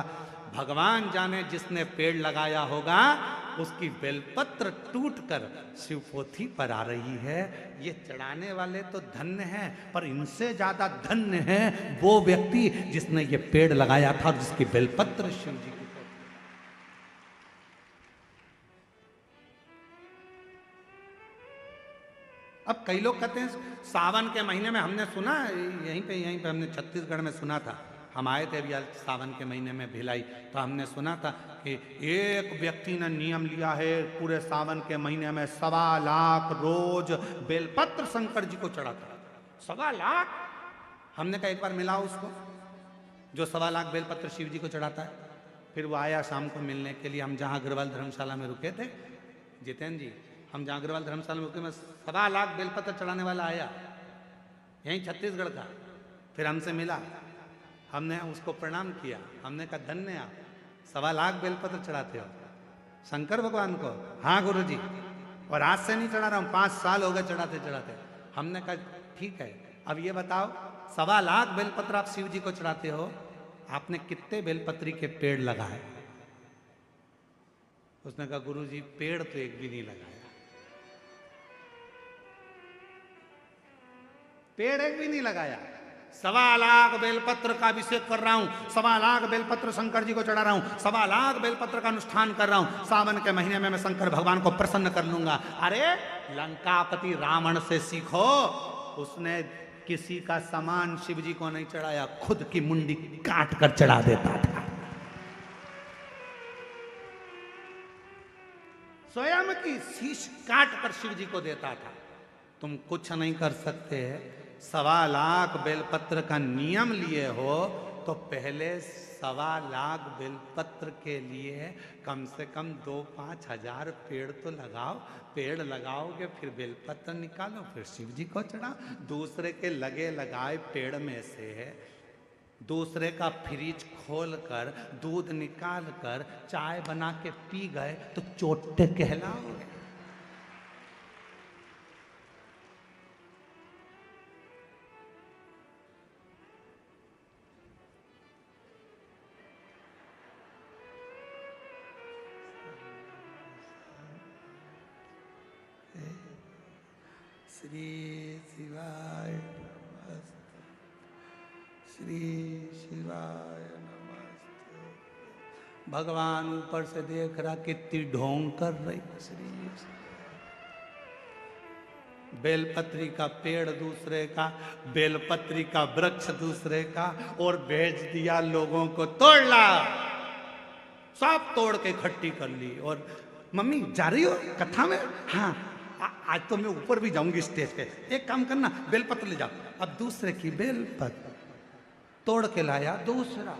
भगवान जाने जिसने पेड़ लगाया होगा उसकी बेलपत्र टूटकर शिवपोथी पर आ रही है। ये चढ़ाने वाले तो धन्य हैं, पर इनसे ज्यादा धन्य है वो व्यक्ति जिसने ये पेड़ लगाया था और जिसकी बेलपत्र शिव जी की। अब कई लोग कहते हैं सावन के महीने में, हमने सुना यहीं पे हमने छत्तीसगढ़ में सुना था, हम आए थे अभी सावन के महीने में भिलाई, तो हमने सुना था कि एक व्यक्ति ने नियम लिया है पूरे सावन के महीने में 1.25 लाख रोज बेलपत्र शंकर जी को चढ़ाता। 1.25 लाख। हमने कहा एक बार मिला उसको जो 1.25 लाख बेलपत्र शिव जी को चढ़ाता है। फिर वो आया शाम को मिलने के लिए, हम जहाँ अग्रवाल धर्मशाला में रुके थे, जितेंद्र जी, हम जहाँ अग्रवाल धर्मशाला में रुके में 1.25 लाख बेलपत्र चढ़ाने वाला आया, यहीं छत्तीसगढ़ का। फिर हमसे मिला, हमने उसको प्रणाम किया, हमने कहा धन्य आप, 1.25 लाख बेलपत्र चढ़ाते हो शंकर भगवान को। हाँ गुरु जी, और आज से नहीं चढ़ा रहा हूँ, 5 साल हो गए चढ़ाते चढ़ाते। हमने कहा ठीक है, अब ये बताओ 1.25 लाख बेलपत्र आप शिव जी को चढ़ाते हो, आपने कितने बेलपत्री के पेड़ लगाए? उसने कहा गुरु जी पेड़ तो एक भी नहीं लगाया, पेड़ एक भी नहीं लगाया। 1.25 लाख बेलपत्र का अभिषेक कर रहा हूं, 1.25 लाख बेलपत्र शंकर जी को चढ़ा रहा हूं, 1.25 लाख बेलपत्र का अनुष्ठान कर रहा हूं, सावन के महीने में मैं शंकर भगवान को प्रसन्न कर लूंगा। अरे लंकापति रावण से सीखो, उसने किसी का सामान शिव जी को नहीं चढ़ाया, खुद की मुंडी काट कर चढ़ा देता था, स्वयं की शीश काट कर शिव जी को देता था। तुम कुछ नहीं कर सकते, 1.25 लाख बेलपत्र का नियम लिए हो, तो पहले 1.25 लाख बेलपत्र के लिए कम से कम 2-5 हजार पेड़ तो लगाओ। पेड़ लगाओगे फिर बेलपत्र निकालो, फिर शिव जी को चढ़ाओ। दूसरे के लगे लगाए पेड़ में से है, दूसरे का फ्रिज खोल कर दूध निकाल कर चाय बना के पी गए तो चोटे कहलाओगे। श्री शिवाय नमस्ते, श्री शिवाय नमस्ते। भगवान ऊपर से देख रहा कितनी ढोंग कर रही। श्री बेलपत्री का पेड़ दूसरे का, बेलपत्री का वृक्ष दूसरे का, और भेज दिया लोगों को तोड़ ला। सब तोड़ के इकट्ठी कर ली। और मम्मी जा रही हो कथा में? हाँ आज तो मैं ऊपर भी जाऊंगी स्टेज पे। एक काम करना, बेलपत्र ले जाओ। अब दूसरे की बेलपत्र तोड़ के लाया दूसरा।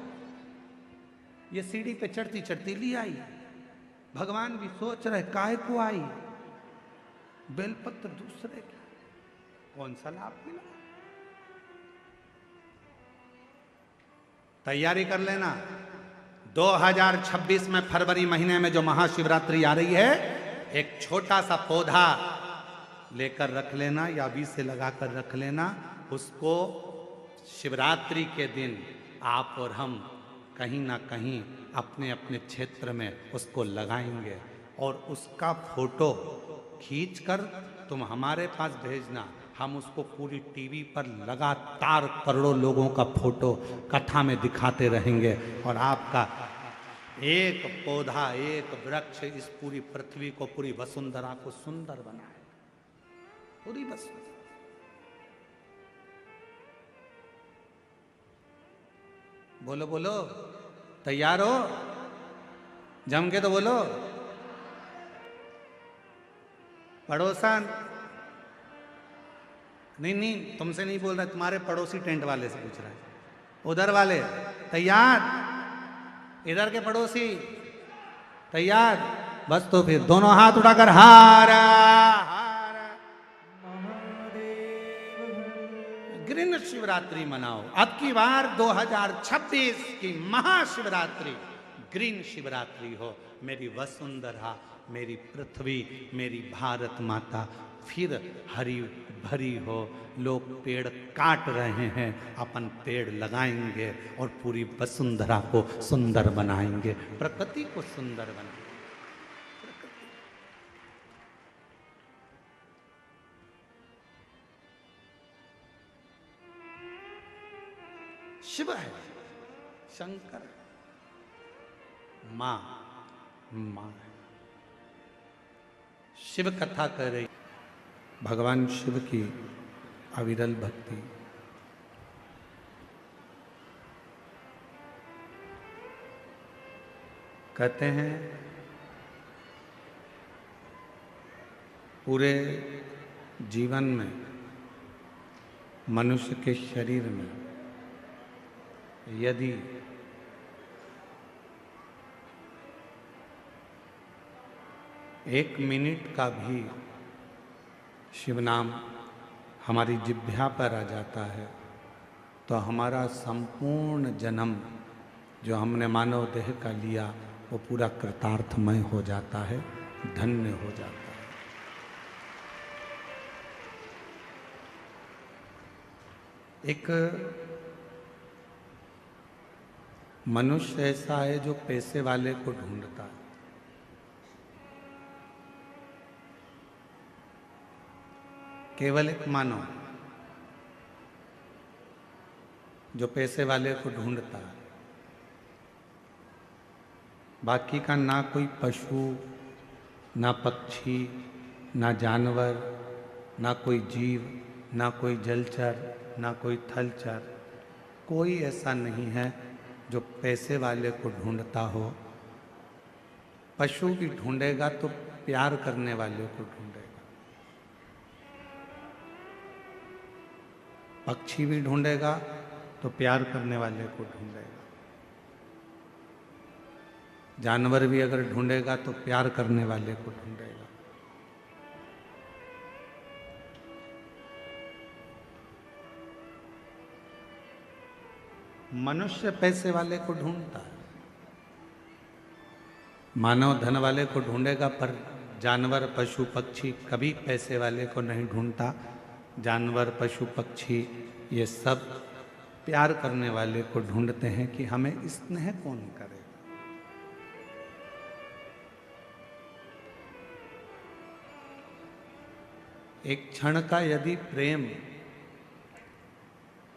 ये सीढ़ी पे चढ़ती चढ़ती ली आई। भगवान भी सोच रहे काहे को आई, बेलपत्र दूसरे की, कौन सा लाभ मिला। तैयारी कर लेना, 2026 में फरवरी महीने में जो महाशिवरात्रि आ रही है, एक छोटा सा पौधा लेकर रख लेना या बीज से लगाकर रख लेना। उसको शिवरात्रि के दिन आप और हम कहीं ना कहीं अपने अपने क्षेत्र में उसको लगाएंगे, और उसका फोटो खींचकर तुम हमारे पास भेजना। हम उसको पूरी टीवी पर लगातार करोड़ों लोगों का फोटो कथा में दिखाते रहेंगे, और आपका एक पौधा, एक वृक्ष इस पूरी पृथ्वी को, पूरी वसुंधरा को सुंदर बनाए। पूरी वसुंधरा। बोलो बोलो, तैयार हो? जम के तो बोलो। पड़ोसन, नहीं तुमसे नहीं बोल रहा, तुम्हारे पड़ोसी टेंट वाले से पूछ रहा है। उधर वाले तैयार? इधर के पड़ोसी तैयार? बस तो फिर दोनों हाथ उठाकर हारा हारा ग्रीन शिवरात्रि मनाओ। अब की बार 2026 की महाशिवरात्रि ग्रीन शिवरात्रि हो। मेरी वसुंधरा, मेरी पृथ्वी, मेरी भारत माता फिर हरी भरी हो। लोग पेड़ काट रहे हैं, अपन पेड़ लगाएंगे और पूरी वसुंधरा को सुंदर बनाएंगे, प्रकृति को सुंदर बनाएंगे। शिव है, शंकर, मां है। शिव कथा कर रही, भगवान शिव की अविरल भक्ति। कहते हैं पूरे जीवन में मनुष्य के शरीर में यदि एक मिनट का भी शिव नाम हमारी जिह्वा पर आ जाता है तो हमारा संपूर्ण जन्म जो हमने मानव देह का लिया वो पूरा कृतार्थमय हो जाता है, धन्य हो जाता है। एक मनुष्य ऐसा है जो पैसे वाले को ढूंढता है। केवल एक मानव जो पैसे वाले को ढूंढता है, बाकी का ना कोई पशु, ना पक्षी, ना जानवर, ना कोई जीव, ना कोई जलचर, ना कोई थलचर, कोई ऐसा नहीं है जो पैसे वाले को ढूंढता हो। पशु भी ढूंढेगा तो प्यार करने वाले को ढूंढेगा, पक्षी भी ढूंढेगा तो प्यार करने वाले को ढूंढेगा। जानवर भी अगर ढूंढेगा तो प्यार करने वाले को ढूंढेगा। मनुष्य पैसे वाले को ढूंढता है, मानव धन वाले को ढूंढेगा, पर जानवर पशु पक्षी कभी पैसे वाले को नहीं ढूंढता। जानवर पशु पक्षी ये सब प्यार करने वाले को ढूंढते हैं कि हमें स्नेह कौन करेगा। एक क्षण का यदि प्रेम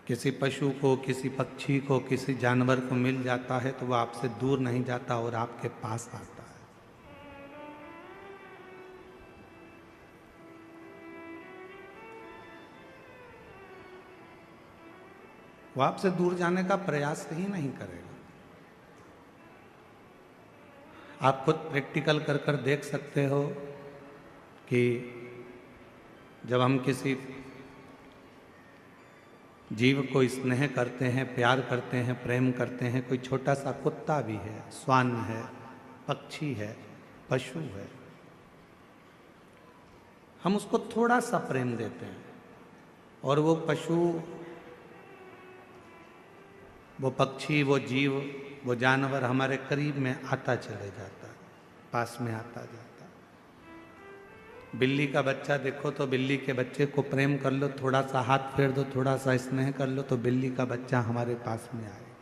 किसी पशु को, किसी पक्षी को, किसी जानवर को मिल जाता है तो वह आपसे दूर नहीं जाता और आपके पास आता है। वो आपसे दूर जाने का प्रयास ही नहीं करेगा। आप खुद प्रैक्टिकल कर कर देख सकते हो कि जब हम किसी जीव को स्नेह करते हैं, प्यार करते हैं, प्रेम करते हैं, कोई छोटा सा कुत्ता भी है, श्वान है, पक्षी है, पशु है, हम उसको थोड़ा सा प्रेम देते हैं और वो पशु, वो पक्षी, वो जीव, वो जानवर हमारे करीब में आता चले जाता है, पास में आता जाता है। बिल्ली का बच्चा देखो तो बिल्ली के बच्चे को प्रेम कर लो, थोड़ा सा हाथ फेर दो, थोड़ा सा स्नेह कर लो तो बिल्ली का बच्चा हमारे पास में आएगा,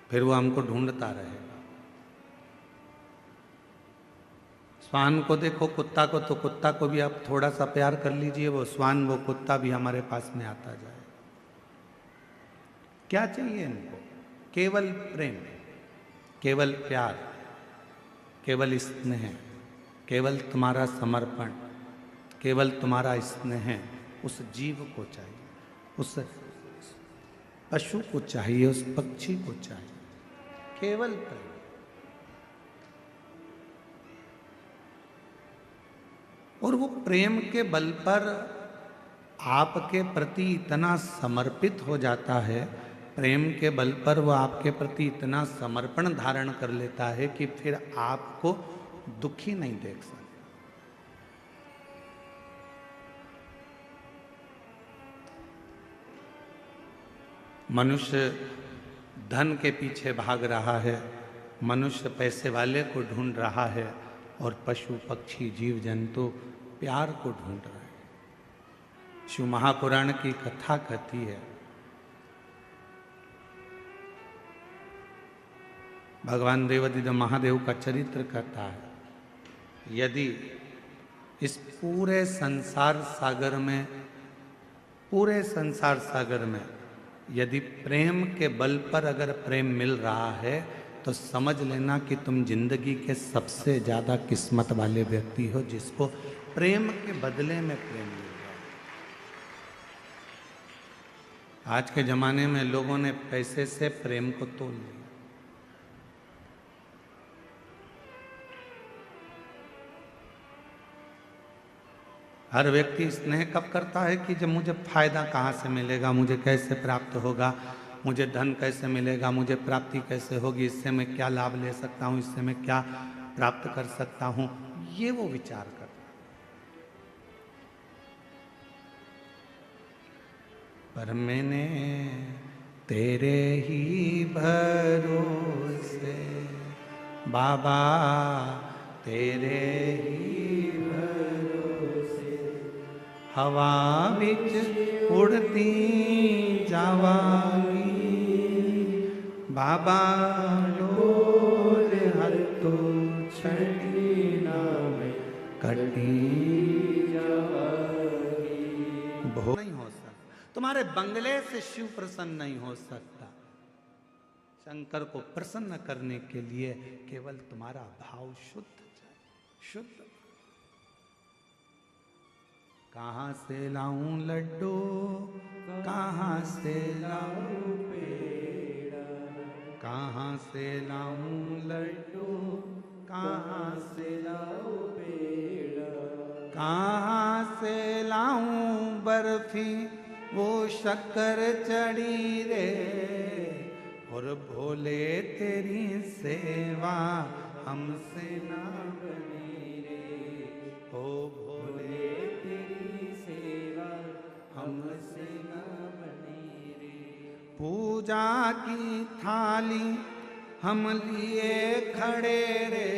फिर वो हमको ढूंढता रहेगा। श्वान को देखो, कुत्ता को, तो कुत्ता को भी आप थोड़ा सा प्यार कर लीजिए, वो श्वान, वो कुत्ता भी हमारे पास में आता जाए। क्या चाहिए इनको? केवल प्रेम, केवल प्यार, केवल स्नेह, केवल तुम्हारा समर्पण, केवल तुम्हारा स्नेह उस जीव को चाहिए, उस पशु को चाहिए, उस पक्षी को चाहिए, केवल प्रेम। और वो प्रेम के बल पर आपके प्रति इतना समर्पित हो जाता है, प्रेम के बल पर वो आपके प्रति इतना समर्पण धारण कर लेता है कि फिर आपको दुखी नहीं देख सकता। मनुष्य धन के पीछे भाग रहा है, मनुष्य पैसे वाले को ढूंढ रहा है और पशु पक्षी जीव जंतु प्यार को ढूंढ रहे हैं। शिव महापुराण की कथा कहती है, भगवान देवादिदेव महादेव का चरित्र कहता है, यदि इस पूरे संसार सागर में, पूरे संसार सागर में यदि प्रेम के बल पर अगर प्रेम मिल रहा है तो समझ लेना कि तुम जिंदगी के सबसे ज्यादा किस्मत वाले व्यक्ति हो, जिसको प्रेम के बदले में प्रेम मिल रहा है। आज के जमाने में लोगों ने पैसे से प्रेम को तोल लिया। हर व्यक्ति स्नेह कब करता है कि जब मुझे फायदा कहाँ से मिलेगा, मुझे कैसे प्राप्त होगा, मुझे धन कैसे मिलेगा, मुझे प्राप्ति कैसे होगी, इससे मैं क्या लाभ ले सकता हूँ, इससे मैं क्या प्राप्त कर सकता हूँ, ये वो विचार करता है। पर मैंने तेरे ही भरोसे बाबा, तेरे ही हवा बिच उड़ती जावागी बाबा, डोर हर तो छड़ी नाम कटी जावागी। भोग नहीं हो सकता, तुम्हारे बंगले से शिव प्रसन्न नहीं हो सकता। शंकर को प्रसन्न करने के लिए केवल तुम्हारा भाव शुद्ध चाहिए, शुद्ध। कहाँ से लाऊं लड्डू, कहाँ से लाऊं पेड़ा, कहाँ से लाऊं लड्डू, कहाँ से लाऊं पेड़ा, कहाँ से लाऊं बर्फी, वो शक्कर चढ़ी रे, और भोले तेरी सेवा हमसे ना बनी रे, ओ भोले तेरी सेवा हमसे ना बनी रे। पूजा की थाली हम लिए खड़े रे,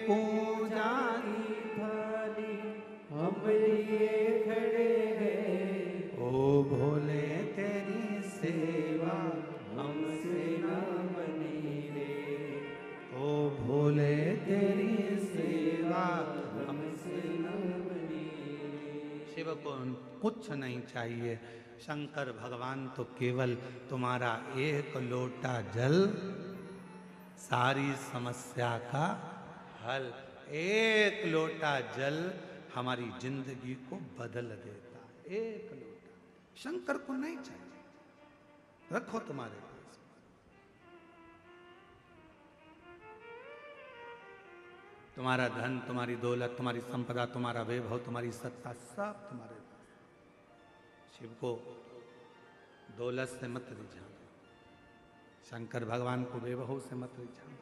पूजा की थाली हम लिए खड़े रे, ओ भोले तेरी सेवा हमसे ना बनी रे, ओ भोले तेरी सेवा हमसे ना बनी रे। शिव को कुछ नहीं चाहिए, शंकर भगवान तो केवल तुम्हारा एक लोटा जल सारी समस्या का हल। एक लोटा जल हमारी जिंदगी को बदल देता, एक लोटा। शंकर को नहीं चाहिए, रखो तुम्हारे पास। तुम्हारा धन, तुम्हारी दौलत, तुम्हारी संपदा, तुम्हारा वैभव, तुम्हारी सत्ता, सब तुम्हारे पास। शिव को दौलत से मत रिझाओ, शंकर भगवान को वैभव से मत रिझाओ।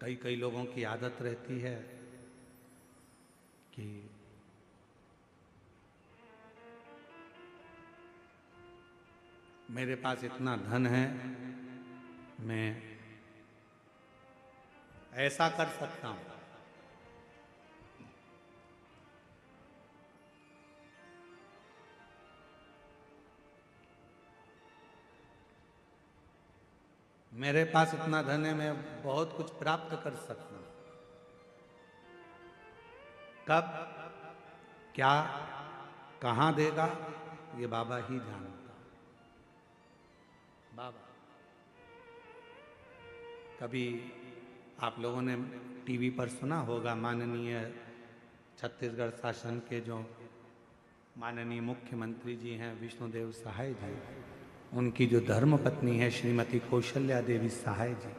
कई लोगों की आदत रहती है कि मेरे पास इतना धन है, मैं ऐसा कर सकता हूं। मेरे पास इतना धन है, मैं बहुत कुछ प्राप्त कर सकता हूं। कब, क्या, कहां देगा, ये बाबा ही जानता। बाबा, कभी आप लोगों ने टीवी पर सुना होगा, माननीय छत्तीसगढ़ शासन के जो माननीय मुख्यमंत्री जी हैं विष्णुदेव साय जी, उनकी जो धर्मपत्नी है श्रीमती कौशल्या देवी साय जी,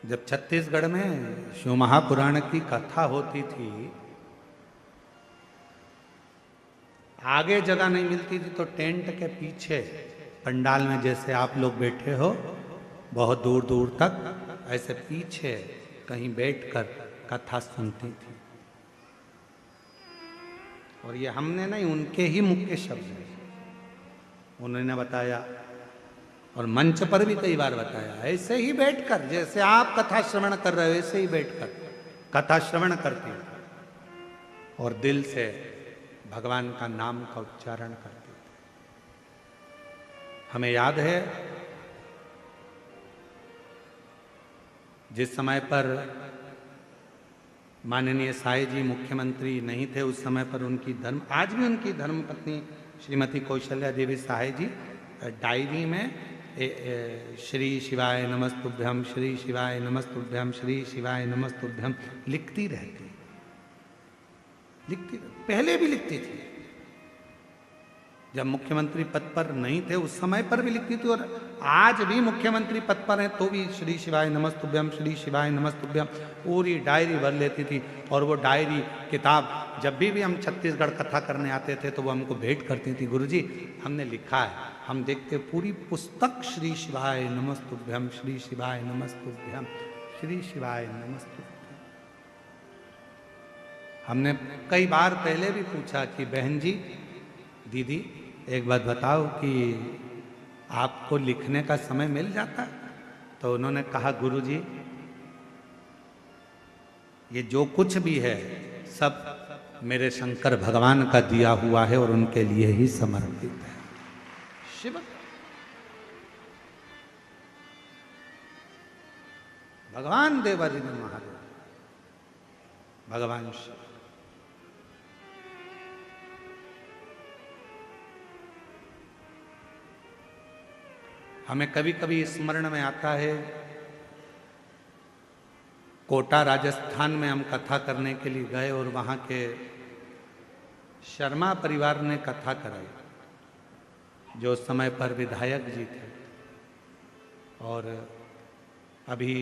जब छत्तीसगढ़ में शिव महापुराण की कथा होती थी, आगे जगह नहीं मिलती थी तो टेंट के पीछे पंडाल में जैसे आप लोग बैठे हो, बहुत दूर दूर तक ऐसे पीछे कहीं बैठकर कथा सुनती थी। और ये हमने नहीं, उनके ही मुख के शब्द हैं, उन्होंने बताया और मंच पर भी कई बार बताया। ऐसे ही बैठकर, जैसे आप कथा श्रवण कर रहे हो, ऐसे ही बैठकर कथा श्रवण करती और दिल से भगवान का नाम का उच्चारण करती। हमें याद है जिस समय पर माननीय साय जी मुख्यमंत्री नहीं थे, उस समय पर उनकी आज भी उनकी धर्मपत्नी श्रीमती कौशल्या देवी साय जी डायरी में श्री शिवाय नमस्तुभ्यम, श्री शिवाय नमस्तुभ्यम, श्री शिवाय नमस्तुभ्यम लिखती रहती, पहले भी लिखती थी। जब मुख्यमंत्री पद पर नहीं थे उस समय पर भी लिखती थी, और आज भी मुख्यमंत्री पद पर हैं तो भी श्री शिवाय नमस्तुभ्यम, श्री शिवाय नमस्तुभ्यम पूरी डायरी भर लेती थी। और वो डायरी किताब जब भी हम छत्तीसगढ़ कथा करने आते थे तो वो हमको भेंट करती थी, गुरुजी हमने लिखा है। हम देखते पूरी पुस्तक श्री शिवाय नमस्तुभ्यम, श्री शिवाय नमस्तुभ्यम, श्री शिवाय नमस्तुभ्यम। हमने कई बार पहले भी पूछा कि बहन जी, दीदी एक बात बताओ कि आपको लिखने का समय मिल जाता? तो उन्होंने कहा गुरुजी ये जो कुछ भी है सब मेरे शंकर भगवान का दिया हुआ है और उनके लिए ही समर्पित है। शिव भगवान देवादिदेव महादेव, भगवान शिव। हमें कभी कभी स्मरण में आता है, कोटा राजस्थान में हम कथा करने के लिए गए और वहाँ के शर्मा परिवार ने कथा कराई, जो उस समय पर विधायक जी थे। और अभी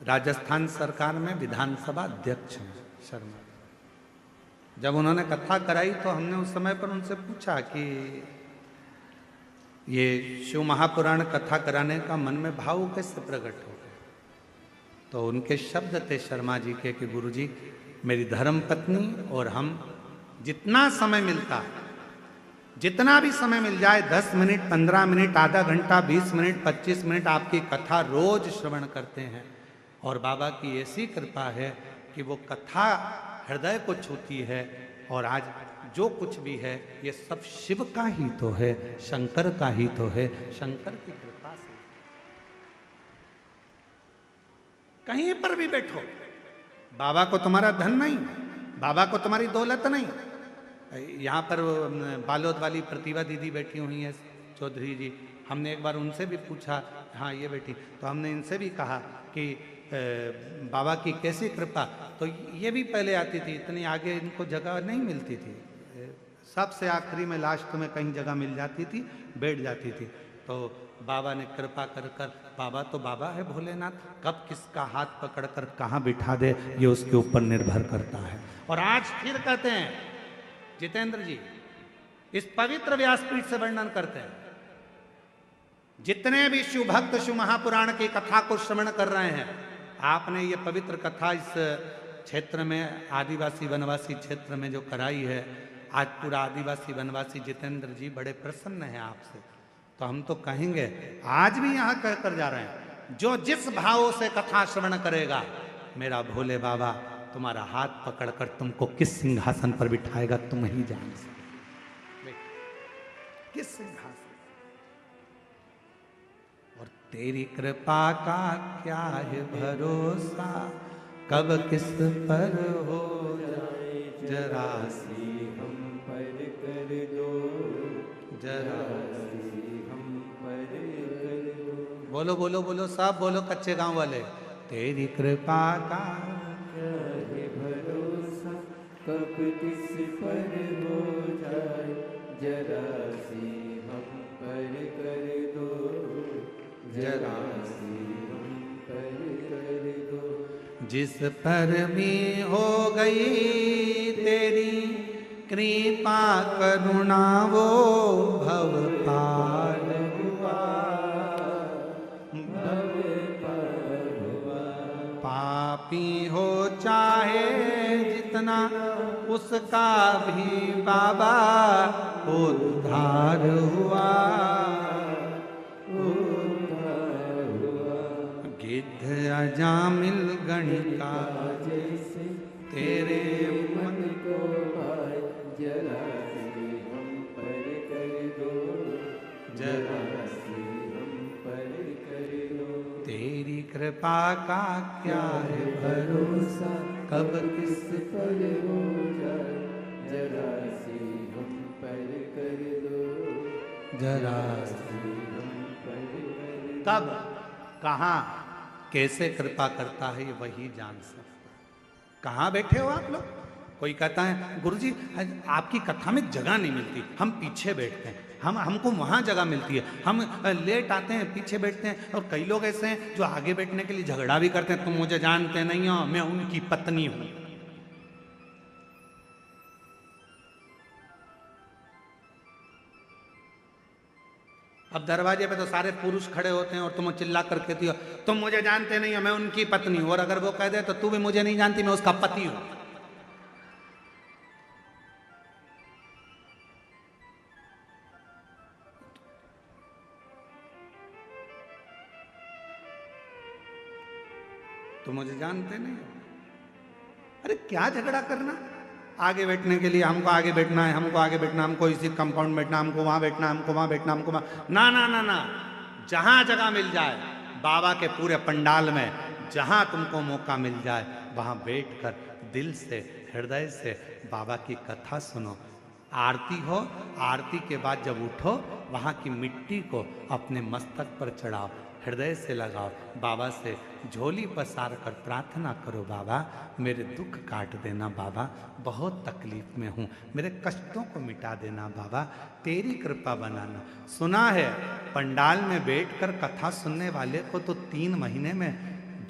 राजस्थान सरकार में विधानसभा अध्यक्ष हैं शर्मा। जब उन्होंने कथा कराई तो हमने उस समय पर उनसे पूछा कि ये शिव महापुराण कथा कराने का मन में भाव कैसे प्रकट हो गए। तो उनके शब्द थे शर्मा जी के कि गुरुजी, मेरी धर्म पत्नी और हम जितना समय मिलता है, जितना भी समय मिल जाए, 10 मिनट, 15 मिनट, आधा घंटा, 20 मिनट, 25 मिनट आपकी कथा रोज श्रवण करते हैं। और बाबा की ऐसी कृपा है कि वो कथा हृदय को छूती है। और आज जो कुछ भी है ये सब शिव का ही तो है, शंकर का ही तो है, शंकर की कृपा से। कहीं पर भी बैठो, बाबा को तुम्हारा धन नहीं, बाबा को तुम्हारी दौलत नहीं। यहाँ पर बालोद वाली प्रतिभा दीदी बैठी हुई है, चौधरी जी, हमने एक बार उनसे भी पूछा, हाँ ये बैठी, तो हमने इनसे भी कहा कि बाबा की कैसी कृपा। तो ये भी पहले आती थी, इतनी आगे इनको जगह नहीं मिलती थी, सबसे आखिरी में लास्ट में कहीं जगह मिल जाती थी, बैठ जाती थी। तो बाबा ने कृपा कर कर, बाबा तो बाबा है भोलेनाथ, कब किसका हाथ पकड़कर कहाँ बिठा दे ये उसके ऊपर निर्भर करता है। और आज फिर कहते हैं जितेंद्र जी, इस पवित्र व्यासपीठ से वर्णन करते हैं, जितने भी शिव भक्त शिव महापुराण की कथा को श्रवण कर रहे हैं, आपने ये पवित्र कथा इस क्षेत्र में, आदिवासी वनवासी क्षेत्र में जो कराई है, आज पूरा आदिवासी वनवासी जितेंद्र जी बड़े प्रसन्न हैं आपसे। तो हम तो कहेंगे, आज भी यहाँ कहकर जा रहे हैं, जो जिस भाव से कथा श्रवण करेगा, मेरा भोले बाबा तुम्हारा हाथ पकड़कर तुमको किस सिंहासन पर बिठाएगा तुम ही जान सकते, किस सिंहासन। और तेरी कृपा का क्या है भरोसा, कब किस पर हो जाए जरा सी हम पर कर दो, जरा सी हम पर कर दो। बोलो बोलो बोलो, सब बोलो कच्चे गांव वाले, तेरी कृपा का क्या है भरोसा, कब किस पर हो जाए जरा सी हम पर कर दो, जरा सी हम पर कर दो। जिस पर भी हो गई तेरी कृपा करुणा, वो भव पार हुआ, भव पार हुआ। पापी हो चाहे जितना, उसका भी बाबा उद्धार हुआ, गिद्ध अजामिल गणिका जैसे तेरे मन को भाए, जरा सी हम पर कर दो, जरा सी हम पर कर दो। तेरी कृपा का क्या है भरोसा, कब किस पर हो जाए जरा सी हम पर कर दो, जरा सी हम पर कर दो। कब, कहाँ, कैसे कृपा करता है ये वही जान सकता है। कहाँ बैठे हो आप लोग? कोई कहता है गुरुजी आपकी कथा में जगह नहीं मिलती, हम पीछे बैठते हैं, हमको वहाँ जगह मिलती है, हम लेट आते हैं, पीछे बैठते हैं। और कई लोग ऐसे हैं जो आगे बैठने के लिए झगड़ा भी करते हैं, तुम मुझे जानते नहीं हो, मैं उनकी पत्नी हूँ। अब दरवाजे पे तो सारे पुरुष खड़े होते हैं और तुम चिल्ला कर कहती हो तुम मुझे जानते नहीं हो, मैं उनकी पत्नी हूं। और अगर वो कह दे तो तू भी मुझे नहीं जानती, मैं उसका पति हूं। तुम मुझे जानते नहीं हो, अरे क्या झगड़ा करना। आगे बैठने के लिए हमको आगे बैठना है, हमको आगे बैठना, हमको इसी कंपाउंड बैठना, हमको वहां बैठना, हमको वहां बैठना, हमको वहां, ना ना ना ना, जहां जगह मिल जाए बाबा के पूरे पंडाल में, जहां तुमको मौका मिल जाए वहां बैठकर दिल से, हृदय से बाबा की कथा सुनो। आरती हो, आरती के बाद जब उठो वहाँ की मिट्टी को अपने मस्तक पर चढ़ाओ, हृदय से लगाओ, बाबा से झोली पसार कर प्रार्थना करो, बाबा मेरे दुख काट देना, बाबा बहुत तकलीफ में हूँ, मेरे कष्टों को मिटा देना, बाबा तेरी कृपा बनाना। सुना है पंडाल में बैठकर कथा सुनने वाले को तो 3 महीने में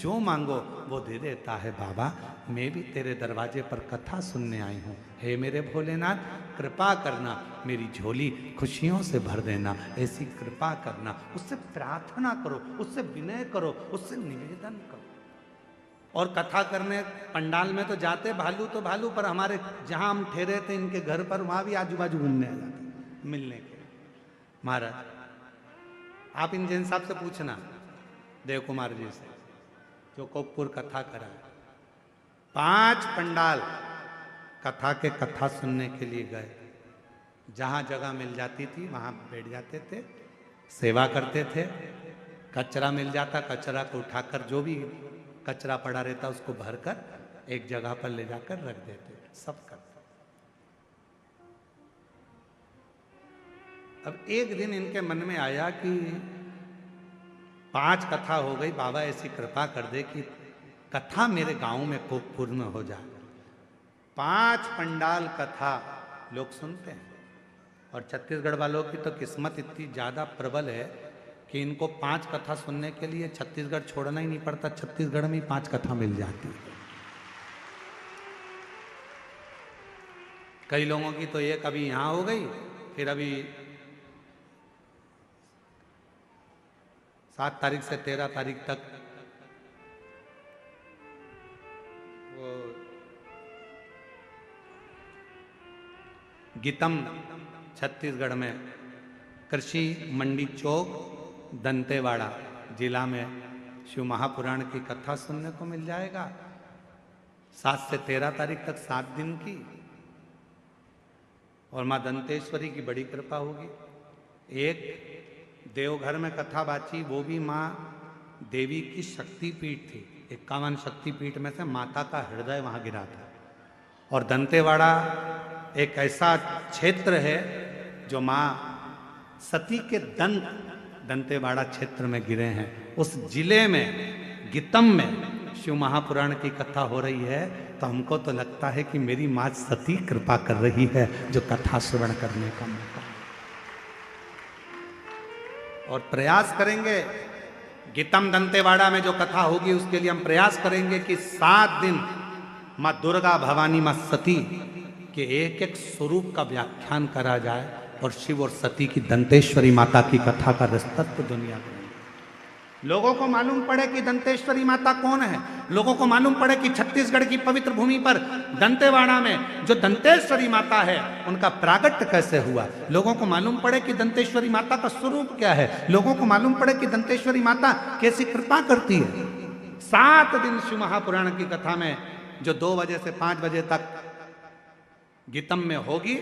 जो मांगो वो दे देता है, बाबा मैं भी तेरे दरवाजे पर कथा सुनने आई हूँ, हे मेरे भोलेनाथ कृपा करना, मेरी झोली खुशियों से भर देना, ऐसी कृपा करना। उससे प्रार्थना करो, उससे विनय करो, उससे निवेदन करो। और कथा करने पंडाल में तो जाते भालू तो भालू, पर हमारे जहाँ हम ठहरे थे इनके घर पर, वहाँ भी आजू बाजू घूमने आ जाते मिलने के। महाराज आप इन जैन साहब से पूछना, देव कुमार जी से जो कोकपुर कथा करा, 5 पंडाल कथा के कथा सुनने के लिए गए, जहाँ जगह मिल जाती थी वहाँ बैठ जाते थे, सेवा करते थे, कचरा मिल जाता कचरा को उठाकर, जो भी कचरा पड़ा रहता उसको भरकर एक जगह पर ले जाकर रख देते, सब करते। अब एक दिन इनके मन में आया कि 5 कथा हो गई, बाबा ऐसी कृपा कर दे कि कथा मेरे गांव में कोकपुर में हो जाए। 5 पंडाल कथा लोग सुनते हैं, और छत्तीसगढ़ वालों की तो किस्मत इतनी ज़्यादा प्रबल है कि इनको 5 कथा सुनने के लिए छत्तीसगढ़ छोड़ना ही नहीं पड़ता, छत्तीसगढ़ में ही 5 कथा मिल जाती है। कई लोगों की तो एक अभी यहाँ हो गई, फिर अभी 7 तारीख से 13 तारीख तक वो गीतम छत्तीसगढ़ में कृषि मंडी चौक दंतेवाड़ा जिला में शिव महापुराण की कथा सुनने को मिल जाएगा। 7 से 13 तारीख तक 7 दिन की, और माँ दंतेश्वरी की बड़ी कृपा होगी। एक देवघर में कथा बाची, वो भी माँ देवी की शक्तिपीठ थी, 51 शक्तिपीठ में से माता का हृदय वहाँ गिरा था। और दंतेवाड़ा एक ऐसा क्षेत्र है जो माँ सती के दंत दंतेवाड़ा क्षेत्र में गिरे हैं। उस जिले में गीतम में शिव महापुराण की कथा हो रही है, तो हमको तो लगता है कि मेरी माँ सती कृपा कर रही है जो कथा श्रवण करने का मौका। और प्रयास करेंगे, गीतम दंतेवाड़ा में जो कथा होगी उसके लिए हम प्रयास करेंगे कि 7 दिन माँ दुर्गा भवानी माँ सती के एक एक स्वरूप का व्याख्यान करा जाए, और शिव और सती की दंतेश्वरी माता की कथा का रसतत्व दुनिया में लोगों को मालूम पड़े कि दंतेश्वरी माता कौन है, लोगों को मालूम पड़े कि छत्तीसगढ़ की पवित्र भूमि पर दंतेवाड़ा में जो दंतेश्वरी माता है उनका प्रागट्य कैसे हुआ, लोगों को मालूम पड़े कि दंतेश्वरी माता का स्वरूप क्या है, लोगों को मालूम पड़े कि दंतेश्वरी माता कैसी कृपा करती है। 7 दिन शिव महापुराण की कथा में जो 2 बजे से 5 बजे तक गीतम में होगी,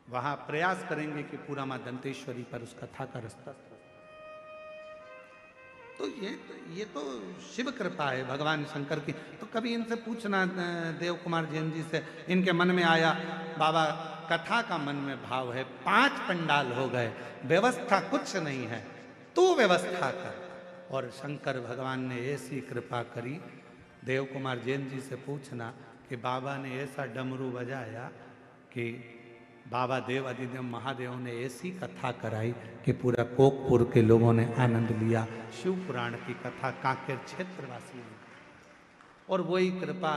वहां प्रयास करेंगे कि पूरा मां दंतेश्वरी पर उस कथा का रस्तत्व। तो ये तो शिव कृपा है भगवान शंकर की। तो कभी इनसे पूछना, देव कुमार जैन जी से, इनके मन में आया बाबा कथा का मन में भाव है, 5 पंडाल हो गए, व्यवस्था कुछ नहीं है, तू व्यवस्था कर। और शंकर भगवान ने ऐसी कृपा करी, देव कुमार जैन जी से पूछना कि बाबा ने ऐसा डमरू बजाया कि बाबा देव अधिदेव महादेव ने ऐसी कथा कराई कि पूरा कोकपुर के लोगों ने आनंद लिया। शिव पुराण की कथा कांकेर क्षेत्रवासियों ने, और वही कृपा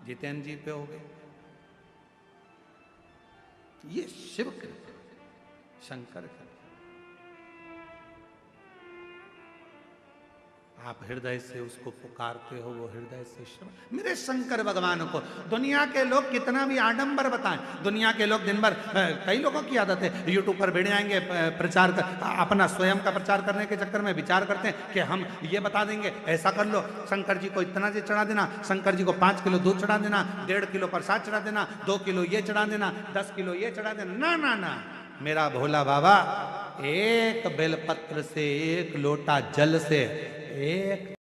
जितेंद्र जी पे हो गई। ये शिव कृपा, शंकर कृपा। आप हृदय से उसको पुकारते हो, वो हृदय से शिव। मेरे शंकर भगवान को दुनिया के लोग कितना भी आडंबर बताएं, दुनिया के लोग दिन भर, कई लोगों की आदत है यूट्यूब पर भिड़ जाएंगे, प्रचार कर, अपना स्वयं का प्रचार करने के चक्कर में विचार करते हैं कि हम ये बता देंगे, ऐसा कर लो, शंकर जी को इतना ये चढ़ा देना, शंकर जी को 5 किलो दूध चढ़ा देना, 1.5 किलो प्रसाद चढ़ा देना, 2 किलो ये चढ़ा देना, 10 किलो ये चढ़ा देना। ना ना ना, मेरा भोला बाबा एक बेलपत्र से, एक लोटा जल से, एक